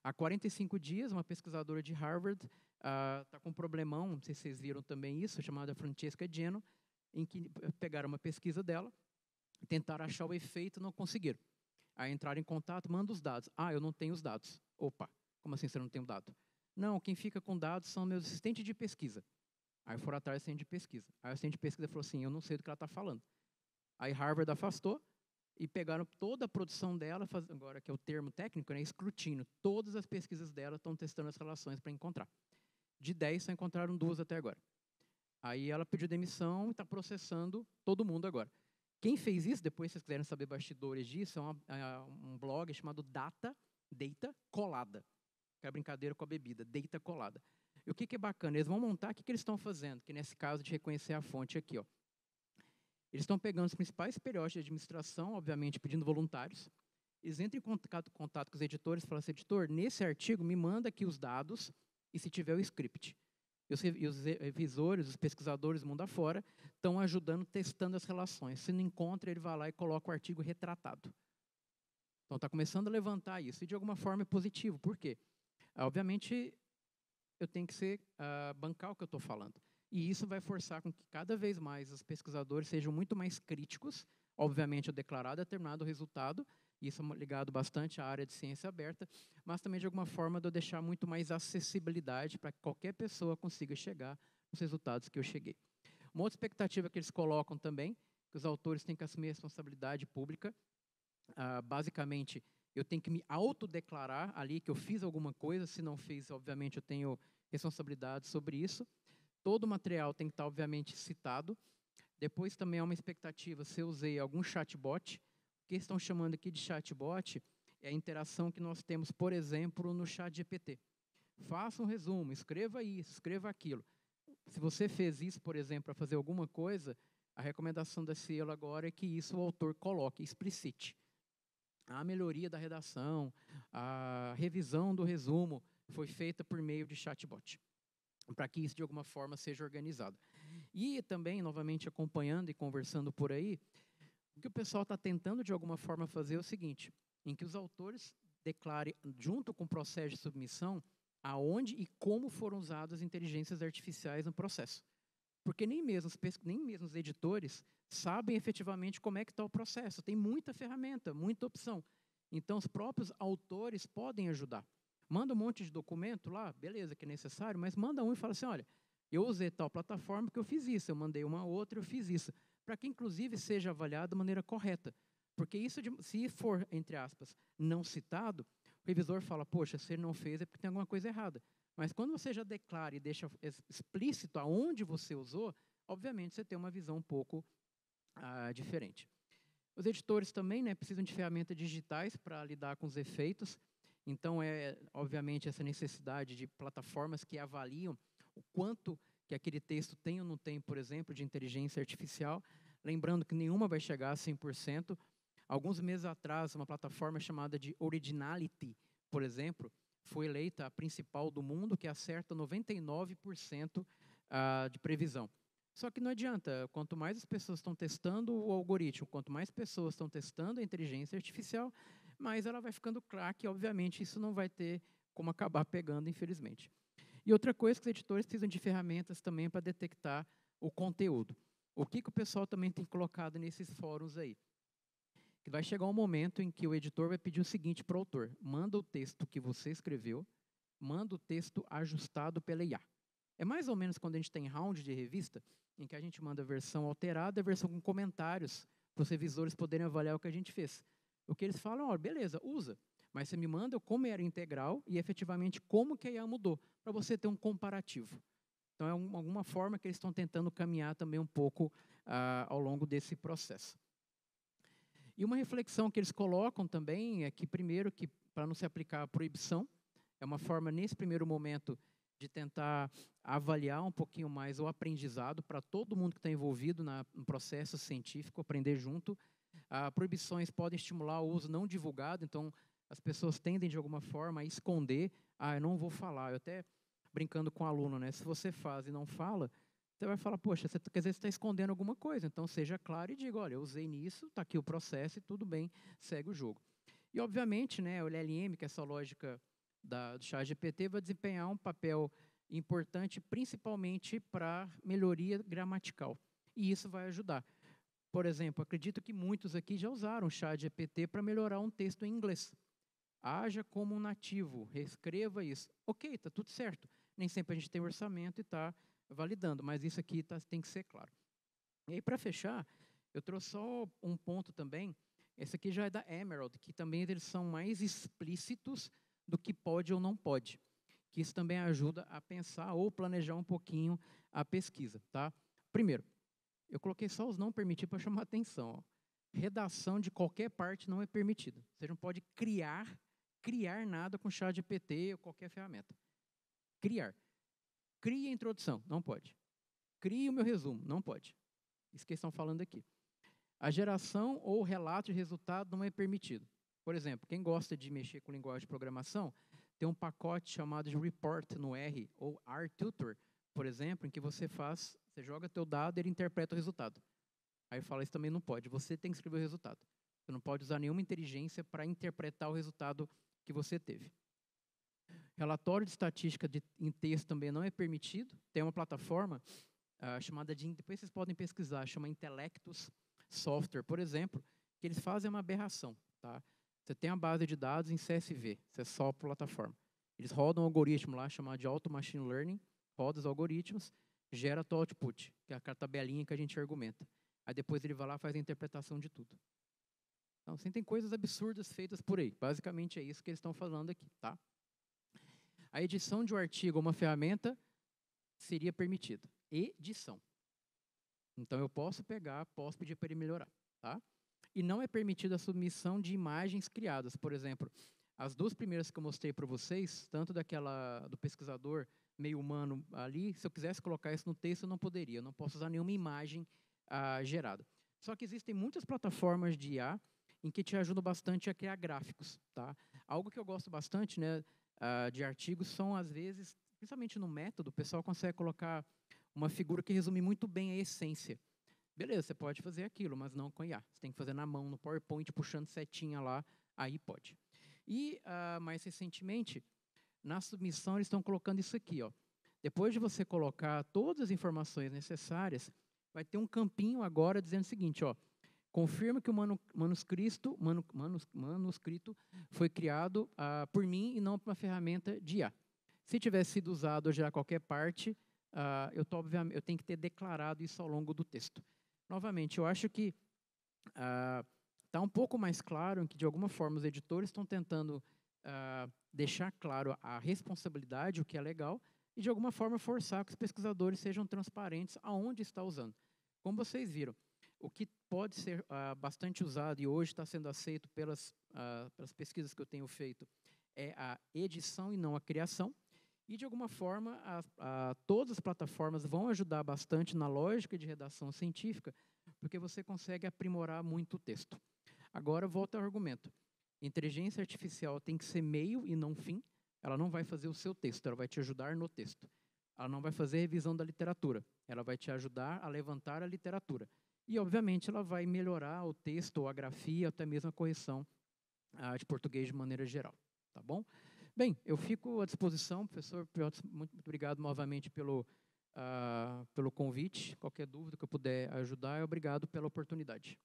Speaker 1: Há 45 dias, uma pesquisadora de Harvard está com um problemão, não sei se vocês viram também isso, chamada Francesca Geno, em que pegaram uma pesquisa dela, tentaram achar o efeito e não conseguiram. Aí entraram em contato, manda os dados. Ah, eu não tenho os dados. Opa, como assim você não tem o dado? Não, quem fica com dados são meus assistentes de pesquisa. Aí foram atrás do assistente de pesquisa. Aí o assistente de pesquisa falou assim, eu não sei do que ela está falando. Aí Harvard afastou e pegaram toda a produção dela, agora que é o termo técnico, né, escrutínio. Todas as pesquisas dela estão testando as relações para encontrar. De 10, só encontraram 2 até agora. Aí ela pediu demissão e está processando todo mundo agora. Quem fez isso, depois se vocês quiserem saber bastidores disso, é um blog chamado Data Colada. Que é a brincadeira com a bebida, Data Colada. E o que é bacana? Eles vão montar, o que eles estão fazendo? Que nesse caso de reconhecer a fonte aqui, ó. Eles estão pegando os principais periódicos de administração, obviamente pedindo voluntários. Eles entram em contato com os editores e falam assim, editor, nesse artigo me manda aqui os dados e se tiver o script. E os revisores, os pesquisadores mundo afora, estão ajudando, testando as relações. Se não encontra, ele vai lá e coloca o artigo retratado. Então está começando a levantar isso. E de alguma forma é positivo. Por quê? Obviamente, eu tenho que bancar o que eu estou falando. E isso vai forçar com que cada vez mais os pesquisadores sejam muito mais críticos, obviamente, ao declarar determinado resultado, isso é ligado bastante à área de ciência aberta, mas também, de alguma forma, de eu deixar muito mais acessibilidade para que qualquer pessoa consiga chegar nos resultados que eu cheguei. Uma outra expectativa que eles colocam também, que os autores têm que assumir a responsabilidade pública. Basicamente, eu tenho que me autodeclarar ali que eu fiz alguma coisa, se não fiz, obviamente, eu tenho responsabilidade sobre isso. Todo o material tem que estar, obviamente, citado. Depois também há uma expectativa, se eu usei algum chatbot, o que estão chamando aqui de chatbot é a interação que nós temos, por exemplo, no ChatGPT. Faça um resumo, escreva isso, escreva aquilo. Se você fez isso, por exemplo, para fazer alguma coisa, a recomendação da Cielo agora é que isso o autor coloque, explicite. A melhoria da redação, a revisão do resumo foi feita por meio de chatbot, para que isso de alguma forma seja organizado. E também, novamente, acompanhando e conversando por aí, o que o pessoal está tentando de alguma forma fazer é o seguinte, em que os autores declarem, junto com o processo de submissão, aonde e como foram usadas as inteligências artificiais no processo. Porque nem mesmo os editores sabem efetivamente como é que está o processo. Tem muita ferramenta, muita opção. Então, os próprios autores podem ajudar. Manda um monte de documento lá, beleza, que é necessário, mas manda um e fala assim, olha, eu usei tal plataforma que eu fiz isso, eu mandei uma outra, eu fiz isso. Para que, inclusive, seja avaliado de maneira correta. Porque isso, se for, entre aspas, não citado, o revisor fala, poxa, se ele não fez é porque tem alguma coisa errada. Mas quando você já declara e deixa explícito aonde você usou, obviamente você tem uma visão um pouco diferente. Os editores também, né, precisam de ferramentas digitais para lidar com os efeitos. Então, obviamente, essa necessidade de plataformas que avaliam o quanto que aquele texto tem ou não tem, por exemplo, de inteligência artificial. Lembrando que nenhuma vai chegar a 100%. Alguns meses atrás, uma plataforma chamada de Originality, por exemplo, foi eleita a principal do mundo, que acerta 99% de previsão. Só que não adianta, quanto mais as pessoas estão testando o algoritmo, quanto mais pessoas estão testando a inteligência artificial, mais ela vai ficando craque, e obviamente isso não vai ter como acabar pegando, infelizmente. E outra coisa que os editores precisam de ferramentas também para detectar o conteúdo. O que o pessoal também tem colocado nesses fóruns aí? Que vai chegar um momento em que o editor vai pedir o seguinte para o autor, manda o texto que você escreveu, manda o texto ajustado pela IA. É mais ou menos quando a gente tem round de revista, em que a gente manda a versão alterada, a versão com comentários, para os revisores poderem avaliar o que a gente fez. O que eles falam, ó, beleza, usa, mas você me manda como era integral e efetivamente como que a IA mudou, para você ter um comparativo. Então, é alguma forma que eles estão tentando caminhar também um pouco ao longo desse processo. E uma reflexão que eles colocam também é que, primeiro, que para não se aplicar a proibição, é uma forma, nesse primeiro momento, de tentar avaliar um pouquinho mais o aprendizado para todo mundo que está envolvido no processo científico, aprender junto. Proibições podem estimular o uso não divulgado, então as pessoas tendem, de alguma forma, a esconder. Eu não vou falar. Eu até brincando com o aluno, né? Se você faz e não fala, você vai falar, poxa, quer dizer, você está escondendo alguma coisa. Então, seja claro e diga, olha, eu usei nisso, está aqui o processo e tudo bem, segue o jogo. E, obviamente, né, o LLM, que é essa lógica do ChatGPT, vai desempenhar um papel importante, principalmente para melhoria gramatical. E isso vai ajudar. Por exemplo, acredito que muitos aqui já usaram o ChatGPT para melhorar um texto em inglês. Haja como um nativo, reescreva isso. Ok, está tudo certo. Nem sempre a gente tem orçamento e está validando, mas isso aqui tem que ser claro. E aí, para fechar, eu trouxe só um ponto também. Esse aqui já é da Emerald, que também eles são mais explícitos do que pode ou não pode. Que isso também ajuda a pensar ou planejar um pouquinho a pesquisa, tá? Primeiro, eu coloquei só os não permitidos para chamar a atenção. Ó. Redação de qualquer parte não é permitida. Você não pode criar nada com ChatGPT ou qualquer ferramenta. Criar. Crie a introdução, não pode. Crie o meu resumo, não pode. Isso que eles estão falando aqui. A geração ou relato de resultado não é permitido. Por exemplo, quem gosta de mexer com linguagem de programação, tem um pacote chamado de report no R, ou RTutor, por exemplo, em que você joga teu dado e ele interpreta o resultado. Aí fala, isso também não pode, você tem que escrever o resultado. Você não pode usar nenhuma inteligência para interpretar o resultado que você teve. Relatório de estatística em texto também não é permitido. Tem uma plataforma chamada de, depois vocês podem pesquisar, chama Intellectus Software, por exemplo, que eles fazem uma aberração. Tá? Você tem a base de dados em CSV, isso é só a plataforma. Eles rodam um algoritmo lá chamado de Auto Machine Learning, roda os algoritmos, gera o output, que é a tabelinha que a gente argumenta. Aí depois ele vai lá e faz a interpretação de tudo. Então, assim, tem coisas absurdas feitas por aí. Basicamente é isso que eles estão falando aqui, tá? A edição de um artigo ou uma ferramenta seria permitida. Edição. Então, eu posso pedir para ele melhorar, tá? E não é permitida a submissão de imagens criadas. Por exemplo, as duas primeiras que eu mostrei para vocês, tanto do pesquisador meio humano ali, se eu quisesse colocar isso no texto, eu não poderia. Eu não posso usar nenhuma imagem gerada. Só que existem muitas plataformas de IA em que te ajudam bastante a criar gráficos, tá? Algo que eu gosto bastante, né, de artigos são, às vezes, principalmente no método, o pessoal consegue colocar uma figura que resume muito bem a essência. Beleza, você pode fazer aquilo, mas não com IA. Você tem que fazer na mão, no PowerPoint, puxando setinha lá, aí pode. E, mais recentemente, na submissão, eles estão colocando isso aqui, ó. Depois de você colocar todas as informações necessárias, vai ter um campinho agora dizendo o seguinte, ó, confirma que o manuscrito foi criado por mim e não por uma ferramenta de IA. Se tivesse sido usado já qualquer parte, eu tenho que ter declarado isso ao longo do texto. Novamente, eu acho que está um pouco mais claro em que, de alguma forma, os editores estão tentando deixar claro a responsabilidade, o que é legal, e, de alguma forma, forçar que os pesquisadores sejam transparentes aonde está usando. Como vocês viram, o que pode ser bastante usado e hoje está sendo aceito pelas pesquisas que eu tenho feito é a edição e não a criação. E, de alguma forma, todas as plataformas vão ajudar bastante na lógica de redação científica, porque você consegue aprimorar muito o texto. Agora, volta ao argumento. Inteligência artificial tem que ser meio e não fim. Ela não vai fazer o seu texto, ela vai te ajudar no texto. Ela não vai fazer revisão da literatura, ela vai te ajudar a levantar a literatura. E, obviamente, ela vai melhorar o texto, ou a grafia, até mesmo a correção de português de maneira geral. Tá bom? Bem, eu fico à disposição, professor Piotr, muito obrigado novamente pelo convite. Qualquer dúvida que eu puder ajudar, obrigado pela oportunidade.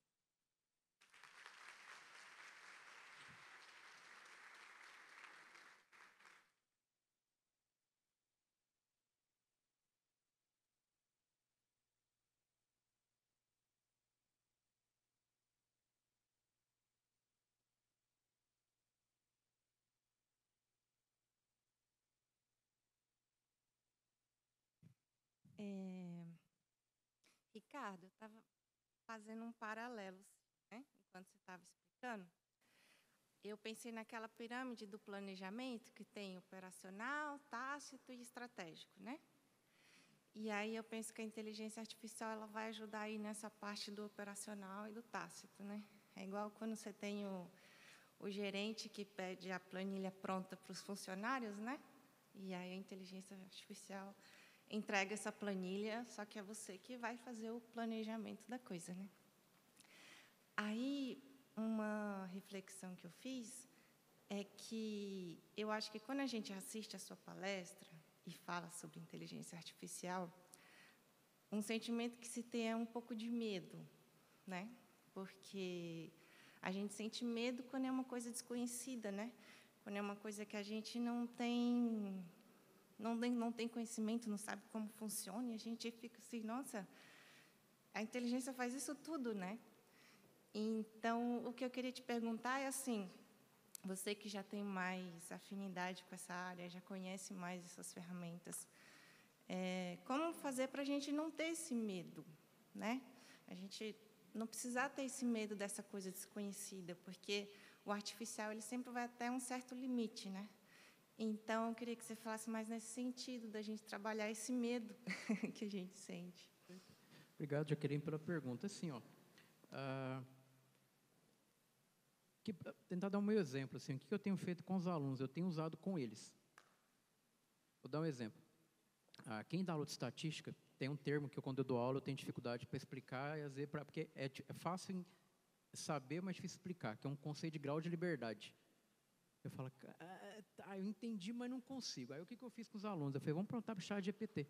Speaker 2: Ricardo, eu estava fazendo um paralelo, né? Enquanto você estava explicando. Eu pensei naquela pirâmide do planejamento que tem operacional, tácito e estratégico, né? E aí eu penso que a inteligência artificial ela vai ajudar aí nessa parte do operacional e do tácito, né? É igual quando você tem o gerente que pede a planilha pronta para os funcionários, né? E aí a inteligência artificial entrega essa planilha, só que é você que vai fazer o planejamento da coisa, né? Aí, uma reflexão que eu fiz é que eu acho que quando a gente assiste a sua palestra e fala sobre inteligência artificial, um sentimento que se tem é um pouco de medo, né? Porque a gente sente medo quando é uma coisa desconhecida, né? Quando é uma coisa que a gente não tem conhecimento, não sabe como funciona, e a gente fica assim, nossa, a inteligência faz isso tudo, né? Então, o que eu queria te perguntar é assim, você que já tem mais afinidade com essa área, já conhece mais essas ferramentas, como fazer para a gente não ter esse medo, né? A gente não precisar ter esse medo dessa coisa desconhecida, porque o artificial ele sempre vai até um certo limite, né? Então, eu queria que você falasse mais nesse sentido, da gente trabalhar esse medo que a gente sente.
Speaker 1: Obrigado, Jaqueline, pela pergunta. Assim, ó, tentar dar um meu exemplo. Assim, o que eu tenho feito com os alunos? Eu tenho usado com eles. Vou dar um exemplo. Quem dá aula de estatística, tem um termo que, quando eu dou aula, eu tenho dificuldade para explicar, e às vezes, porque é fácil saber, mas difícil explicar, que é um conceito de grau de liberdade. Eu falo, tá, eu entendi, mas não consigo. Aí o que eu fiz com os alunos? Eu falei, vamos perguntar para o ChatGPT.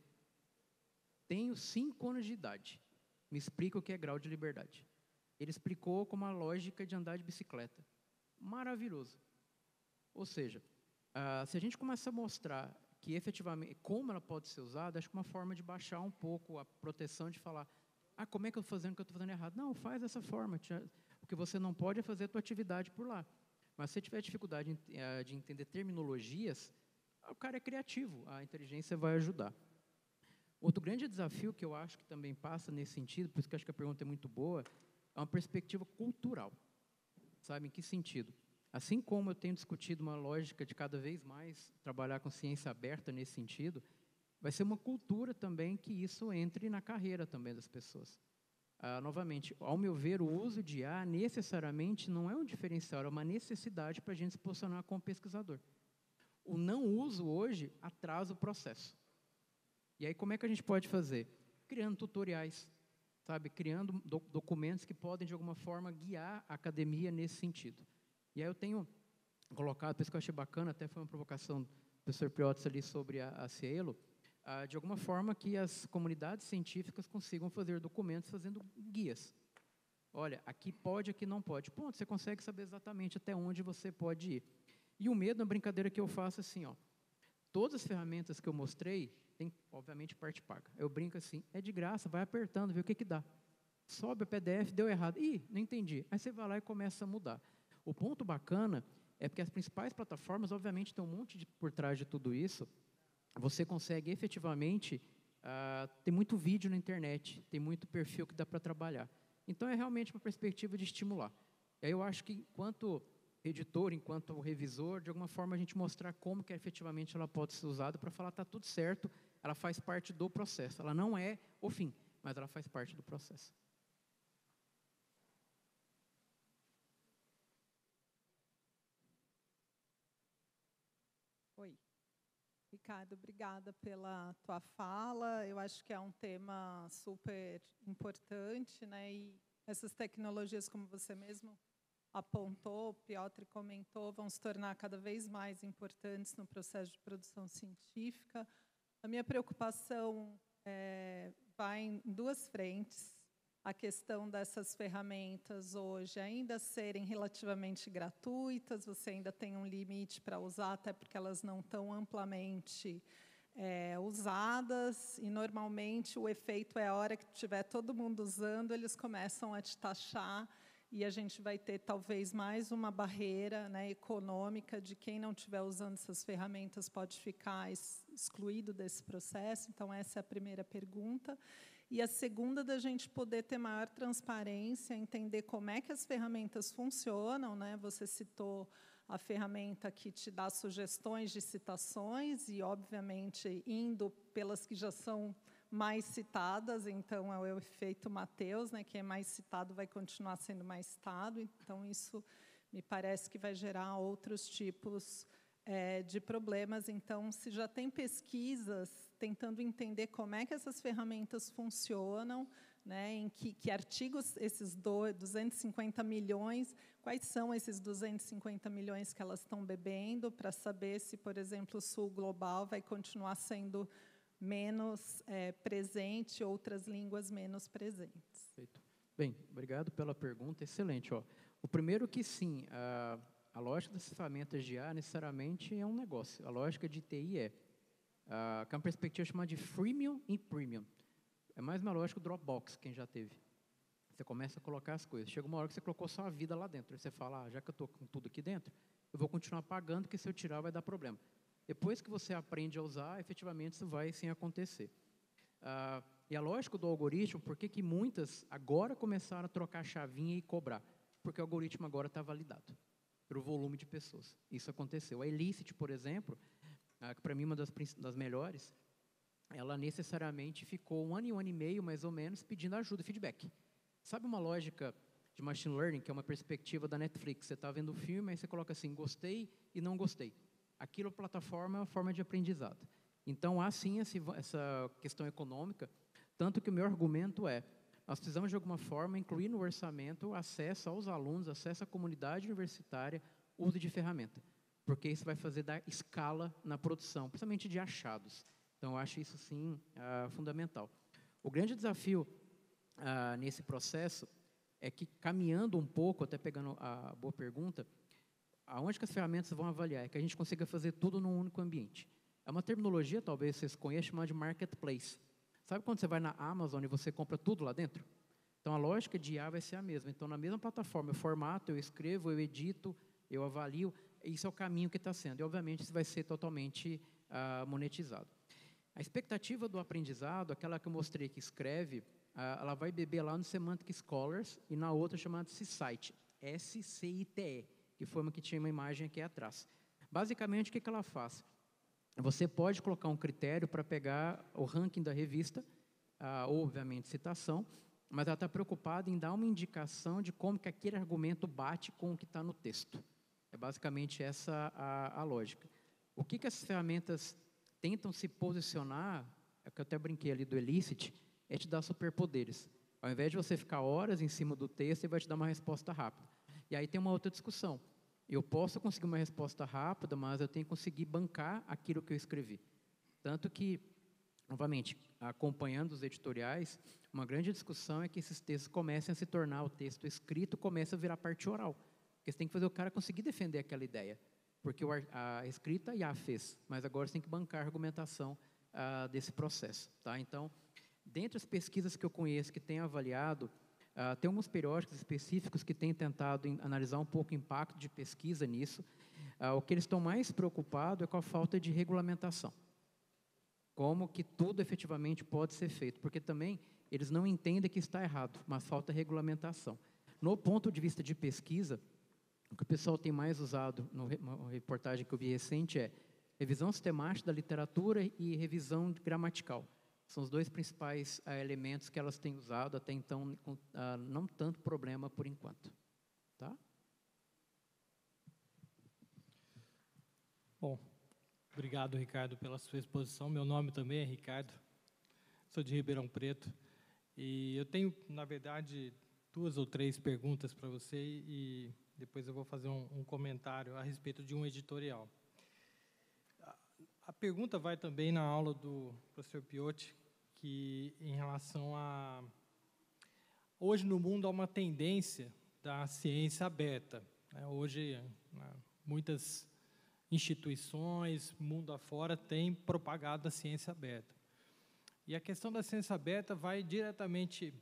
Speaker 1: Tenho 5 anos de idade. Me explica o que é grau de liberdade. Ele explicou como a lógica de andar de bicicleta. Maravilhoso. Ou seja, se a gente começa a mostrar que efetivamente, como ela pode ser usada, acho que uma forma de baixar um pouco a proteção de falar, como é que eu estou fazendo o que eu estou fazendo errado? Não, faz dessa forma. O que você não pode é fazer a tua atividade por lá. Mas se você tiver dificuldade de entender terminologias, o cara é criativo, a inteligência vai ajudar. Outro grande desafio que eu acho que também passa nesse sentido, por isso que eu acho que a pergunta é muito boa, é uma perspectiva cultural. Sabe, em que sentido? Assim como eu tenho discutido uma lógica de cada vez mais trabalhar com ciência aberta nesse sentido, vai ser uma cultura também que isso entre na carreira também das pessoas. Novamente, ao meu ver, o uso de IA necessariamente não é um diferencial, é uma necessidade para a gente se posicionar como pesquisador. O não uso hoje atrasa o processo. E aí, como é que a gente pode fazer? Criando tutoriais, sabe? Criando documentos que podem, de alguma forma, guiar a academia nesse sentido. E aí eu tenho colocado, por isso que eu achei bacana, até foi uma provocação do professor Priotes ali sobre a Cielo, de alguma forma que as comunidades científicas consigam fazer documentos fazendo guias. Olha, aqui pode, aqui não pode. Ponto, você consegue saber exatamente até onde você pode ir. E o medo, uma brincadeira que eu faço assim, ó, todas as ferramentas que eu mostrei, tem, obviamente, parte paga. Eu brinco assim, é de graça, vai apertando, vê o que que dá. Sobe o PDF, deu errado. Ih, não entendi. Aí você vai lá e começa a mudar. O ponto bacana é porque as principais plataformas, obviamente, tem um monte por trás de tudo isso. Você consegue efetivamente ter muito vídeo na internet, tem muito perfil que dá para trabalhar. Então, é realmente uma perspectiva de estimular. E aí eu acho que, enquanto editor, enquanto revisor, de alguma forma a gente mostrar como que efetivamente ela pode ser usada para falar está tudo certo, ela faz parte do processo. Ela não é o fim, mas ela faz parte do processo.
Speaker 3: Oi. Ricardo, obrigada pela tua fala. Eu acho que é um tema super importante, né? E essas tecnologias, como você mesmo apontou, Piotr comentou, vão se tornar cada vez mais importantes no processo de produção científica. A minha preocupação vai em duas frentes. A questão dessas ferramentas hoje ainda serem relativamente gratuitas, você ainda tem um limite para usar, até porque elas não estão amplamente usadas, e normalmente o efeito é a hora que tiver todo mundo usando, eles começam a te taxar, e a gente vai ter talvez mais uma barreira, né, econômica de quem não estiver usando essas ferramentas pode ficar excluído desse processo. Então, essa é a primeira pergunta. E a segunda, da gente poder ter maior transparência, entender como é que as ferramentas funcionam, né? Você citou a ferramenta que te dá sugestões de citações e, obviamente, indo pelas que já são mais citadas, então é o efeito Mateus, né? Quem é mais citado vai continuar sendo mais citado, então isso me parece que vai gerar outros tipos de problemas. Então, se já tem pesquisas tentando entender como é que essas ferramentas funcionam, né, em que artigos esses 250 milhões, quais são esses 250 milhões que elas estão bebendo, para saber se, por exemplo, o Sul Global vai continuar sendo menos presente, outras línguas menos presentes.
Speaker 1: Perfeito. Bem, obrigado pela pergunta, excelente. Ó. O primeiro que sim, a lógica das ferramentas de IA necessariamente é um negócio. A lógica de TI que é uma perspectiva chamada de freemium e premium. É mais uma lógica do Dropbox, quem já teve. Você começa a colocar as coisas. Chega uma hora que você colocou sua vida lá dentro. Aí você fala, já que eu estou com tudo aqui dentro, eu vou continuar pagando, porque se eu tirar vai dar problema. Depois que você aprende a usar, efetivamente isso vai sim acontecer. E a lógica do algoritmo, por que muitas agora começaram a trocar a chavinha e cobrar? Porque o algoritmo agora está validado pelo volume de pessoas. Isso aconteceu. A Elicit, por exemplo, que para mim é uma das melhores, ela necessariamente ficou um ano e meio, mais ou menos, pedindo ajuda, feedback. Sabe uma lógica de machine learning, que é uma perspectiva da Netflix? Você está vendo o filme, aí você coloca assim, gostei e não gostei. Aquilo, a plataforma, é uma forma de aprendizado. Então, há sim essa questão econômica, tanto que o meu argumento nós precisamos, de alguma forma, incluir no orçamento acesso aos alunos, acesso à comunidade universitária, uso de ferramenta, porque isso vai fazer dar escala na produção, principalmente de achados. Então, eu acho isso, sim, fundamental. O grande desafio nesse processo é que, caminhando um pouco, até pegando a boa pergunta, aonde que as ferramentas vão avaliar? É que a gente consiga fazer tudo num único ambiente. É uma terminologia, talvez vocês conheçam, chamada de marketplace. Sabe quando você vai na Amazon e você compra tudo lá dentro? Então, a lógica de IA vai ser a mesma. Então, na mesma plataforma, eu formato, eu escrevo, eu edito, eu avalio. Isso é o caminho que está sendo. E, obviamente, isso vai ser totalmente monetizado. A expectativa do aprendizado, aquela que eu mostrei que escreve, ela vai beber lá no Semantic Scholars e na outra chamada SciCite, S-C-I-T-E, que foi uma que tinha uma imagem aqui atrás. Basicamente, o que ela faz? você pode colocar um critério para pegar o ranking da revista, ou, obviamente, citação, mas ela está preocupada em dar uma indicação de como que aquele argumento bate com o que está no texto. É basicamente essa a lógica. O que essas ferramentas tentam se posicionar, é que eu até brinquei ali do Elicit, é te dar superpoderes. Ao invés de você ficar horas em cima do texto, ele vai te dar uma resposta rápida. E aí tem uma outra discussão. Eu posso conseguir uma resposta rápida, mas eu tenho que conseguir bancar aquilo que eu escrevi. Tanto que, novamente, acompanhando os editoriais, uma grande discussão é que esses textos comecem a se tornar, o texto escrito começa a virar parte oral. Porque você tem que fazer o cara conseguir defender aquela ideia. Porque a escrita já fez, mas agora você tem que bancar a argumentação desse processo. Tá? Então, dentre as pesquisas que eu conheço que têm avaliado, tem alguns periódicos específicos que têm tentado analisar um pouco o impacto de pesquisa nisso. O que eles estão mais preocupados é com a falta de regulamentação. Como que tudo efetivamente pode ser feito. Porque também eles não entendem que está errado, mas falta regulamentação. No ponto de vista de pesquisa, o que o pessoal tem mais usado, na reportagem que eu vi recente, é revisão sistemática da literatura e revisão gramatical. São os dois principais elementos que elas têm usado, até então, não tanto problema por enquanto. Tá?
Speaker 4: Bom, obrigado, Ricardo, pela sua exposição. Meu nome também é Ricardo, sou de Ribeirão Preto. E eu tenho, na verdade, 2 ou 3 perguntas para você e depois eu vou fazer um comentário a respeito de um editorial. A pergunta vai também na aula do professor Piotti, que em relação a... Hoje no mundo há uma tendência da ciência aberta. Né? Hoje, muitas instituições, mundo afora, têm propagado a ciência aberta. E a questão da ciência aberta vai diretamente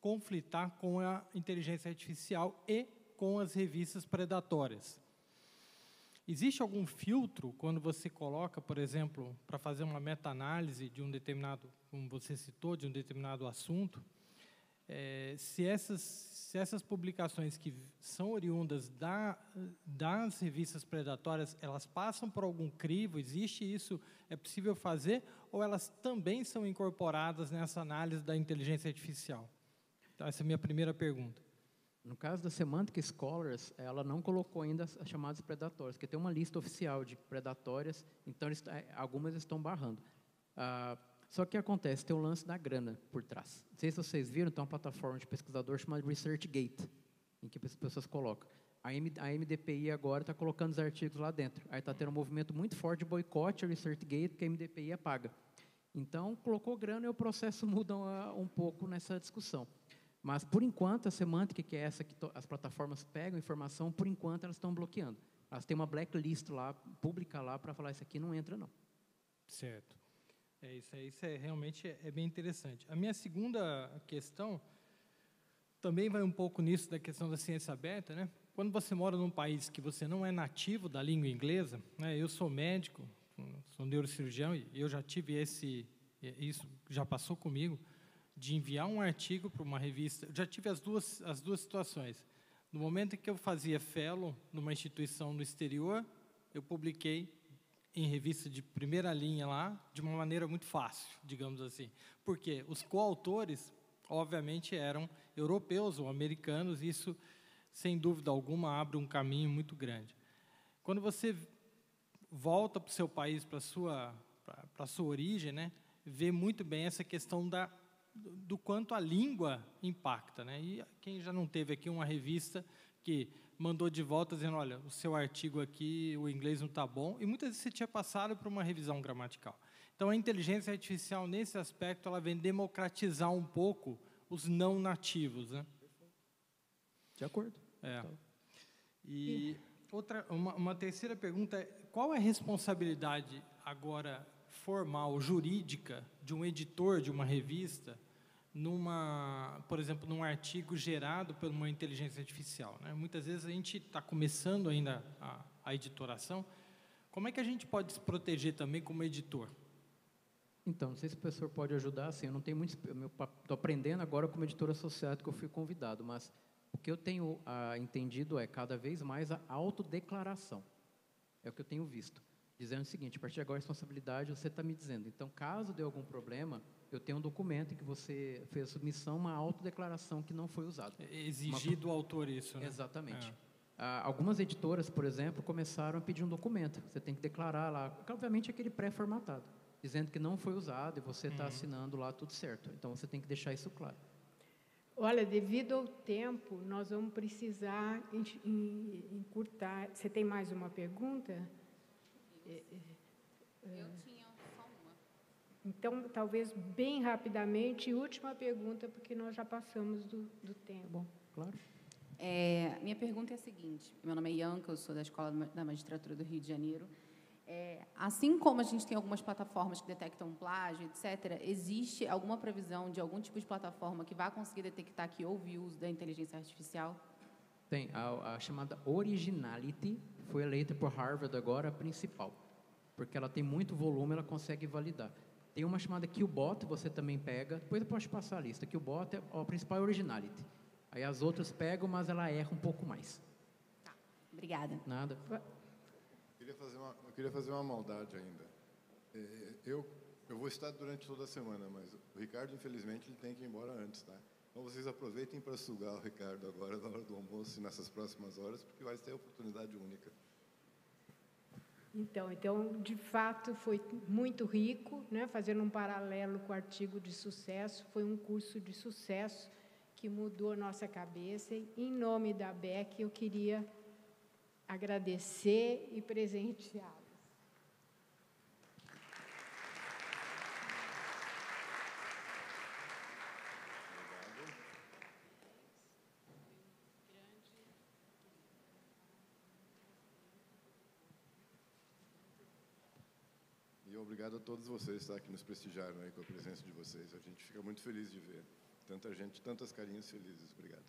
Speaker 4: conflitar com a inteligência artificial e com as revistas predatórias. Existe algum filtro quando você coloca, por exemplo, para fazer uma meta-análise de um determinado, como você citou, de um determinado assunto, se essas publicações que são oriundas das revistas predatórias, elas passam por algum crivo, existe isso, é possível fazer, ou elas também são incorporadas nessa análise da inteligência artificial? Então, essa é a minha primeira pergunta.
Speaker 1: No caso da Semantic Scholars, ela não colocou ainda as chamadas predatórias, porque tem uma lista oficial de predatórias, então algumas estão barrando. Só que acontece, tem o lance da grana por trás. Não sei se vocês viram, tem uma plataforma de pesquisador chamada ResearchGate, em que as pessoas colocam. A MDPI agora está colocando os artigos lá dentro. Aí está tendo um movimento muito forte de boicote a ResearchGate, porque a MDPI é paga. Então, colocou grana e o processo muda um pouco nessa discussão. Mas, por enquanto, a Semantic, que é essa que as plataformas pegam informação, por enquanto, elas estão bloqueando. Elas têm uma blacklist lá, pública lá, para falar, isso aqui não entra, não.
Speaker 4: Certo. Isso realmente é bem interessante. A minha segunda questão também vai um pouco nisso da questão da ciência aberta, né? Quando você mora num país que você não é nativo da língua inglesa, né? Eu sou médico, sou neurocirurgião, e eu já tive isso já passou comigo, de enviar um artigo para uma revista. Eu já tive as duas situações. No momento em que eu fazia fellow numa instituição no exterior, eu publiquei em revista de primeira linha lá, de uma maneira muito fácil, digamos assim. Porque os coautores, obviamente, eram europeus ou americanos, e isso, sem dúvida alguma, abre um caminho muito grande. Quando você volta para o seu país, para a sua origem, né, vê muito bem essa questão do quanto a língua impacta, né? E quem já não teve aqui uma revista que mandou de volta dizendo, olha, o seu artigo aqui, o inglês não está bom, e muitas vezes você tinha passado por uma revisão gramatical. Então, a inteligência artificial, nesse aspecto, ela vem democratizar um pouco os não nativos, né?
Speaker 1: De acordo.
Speaker 4: E uma terceira pergunta é, qual é a responsabilidade agora formal, jurídica, de um editor de uma revista, por exemplo, num artigo gerado por uma inteligência artificial, né? Muitas vezes a gente está começando ainda a editoração. Como é que a gente pode se proteger também como editor?
Speaker 1: Então, não sei se o professor pode ajudar, assim, eu não tenho muito... Estou aprendendo agora como editor associado, que eu fui convidado, mas o que eu tenho entendido é cada vez mais a autodeclaração. É o que eu tenho visto. Dizendo o seguinte, a partir de agora a responsabilidade você está me dizendo. Então, caso dê algum problema, eu tenho um documento em que você fez a submissão, uma autodeclaração que não foi usada.
Speaker 4: Exigir do autor isso, né?
Speaker 1: Exatamente. Algumas editoras, por exemplo, começaram a pedir um documento. Você tem que declarar lá, obviamente aquele pré-formatado, dizendo que não foi usado e você está assinando lá tudo certo. Então, você tem que deixar isso claro.
Speaker 5: Olha, devido ao tempo, nós vamos precisar encurtar. Você tem mais uma pergunta?
Speaker 6: Eu tinha só uma.
Speaker 5: Então, talvez bem rapidamente, última pergunta, porque nós já passamos do tempo.
Speaker 1: Bom, claro.
Speaker 6: Minha pergunta é a seguinte. Meu nome é Ianca, eu sou da Escola da Magistratura do Rio de Janeiro. Assim como a gente tem algumas plataformas que detectam plágio, etc., existe alguma previsão de algum tipo de plataforma que vá conseguir detectar que houve uso da inteligência artificial?
Speaker 1: Tem. A chamada Originality foi eleita por Harvard agora a principal, porque ela tem muito volume, ela consegue validar. Tem uma chamada QBot, você também pega, depois eu posso passar a lista. QBot, a principal é Originality. Aí as outras pegam, mas ela erra um pouco mais.
Speaker 6: Tá, obrigada.
Speaker 1: Nada.
Speaker 7: Eu queria fazer uma maldade ainda. Eu vou estar durante toda a semana, mas o Ricardo, infelizmente, ele tem que ir embora antes, tá? Então, vocês aproveitem para sugar o Ricardo agora, na hora do almoço e nessas próximas horas, porque vai ter oportunidade única.
Speaker 5: Então, de fato, foi muito rico, né? Fazendo um paralelo com o artigo de sucesso, foi um curso de sucesso que mudou a nossa cabeça. E, em nome da ABEC, eu queria agradecer e presenteá-los.
Speaker 7: E obrigado a todos vocês, tá, que nos prestigiaram aí com a presença de vocês. A gente fica muito feliz de ver tanta gente, tantas carinhas felizes. Obrigado.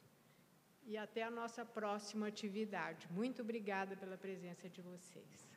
Speaker 5: E até a nossa próxima atividade. Muito obrigada pela presença de vocês.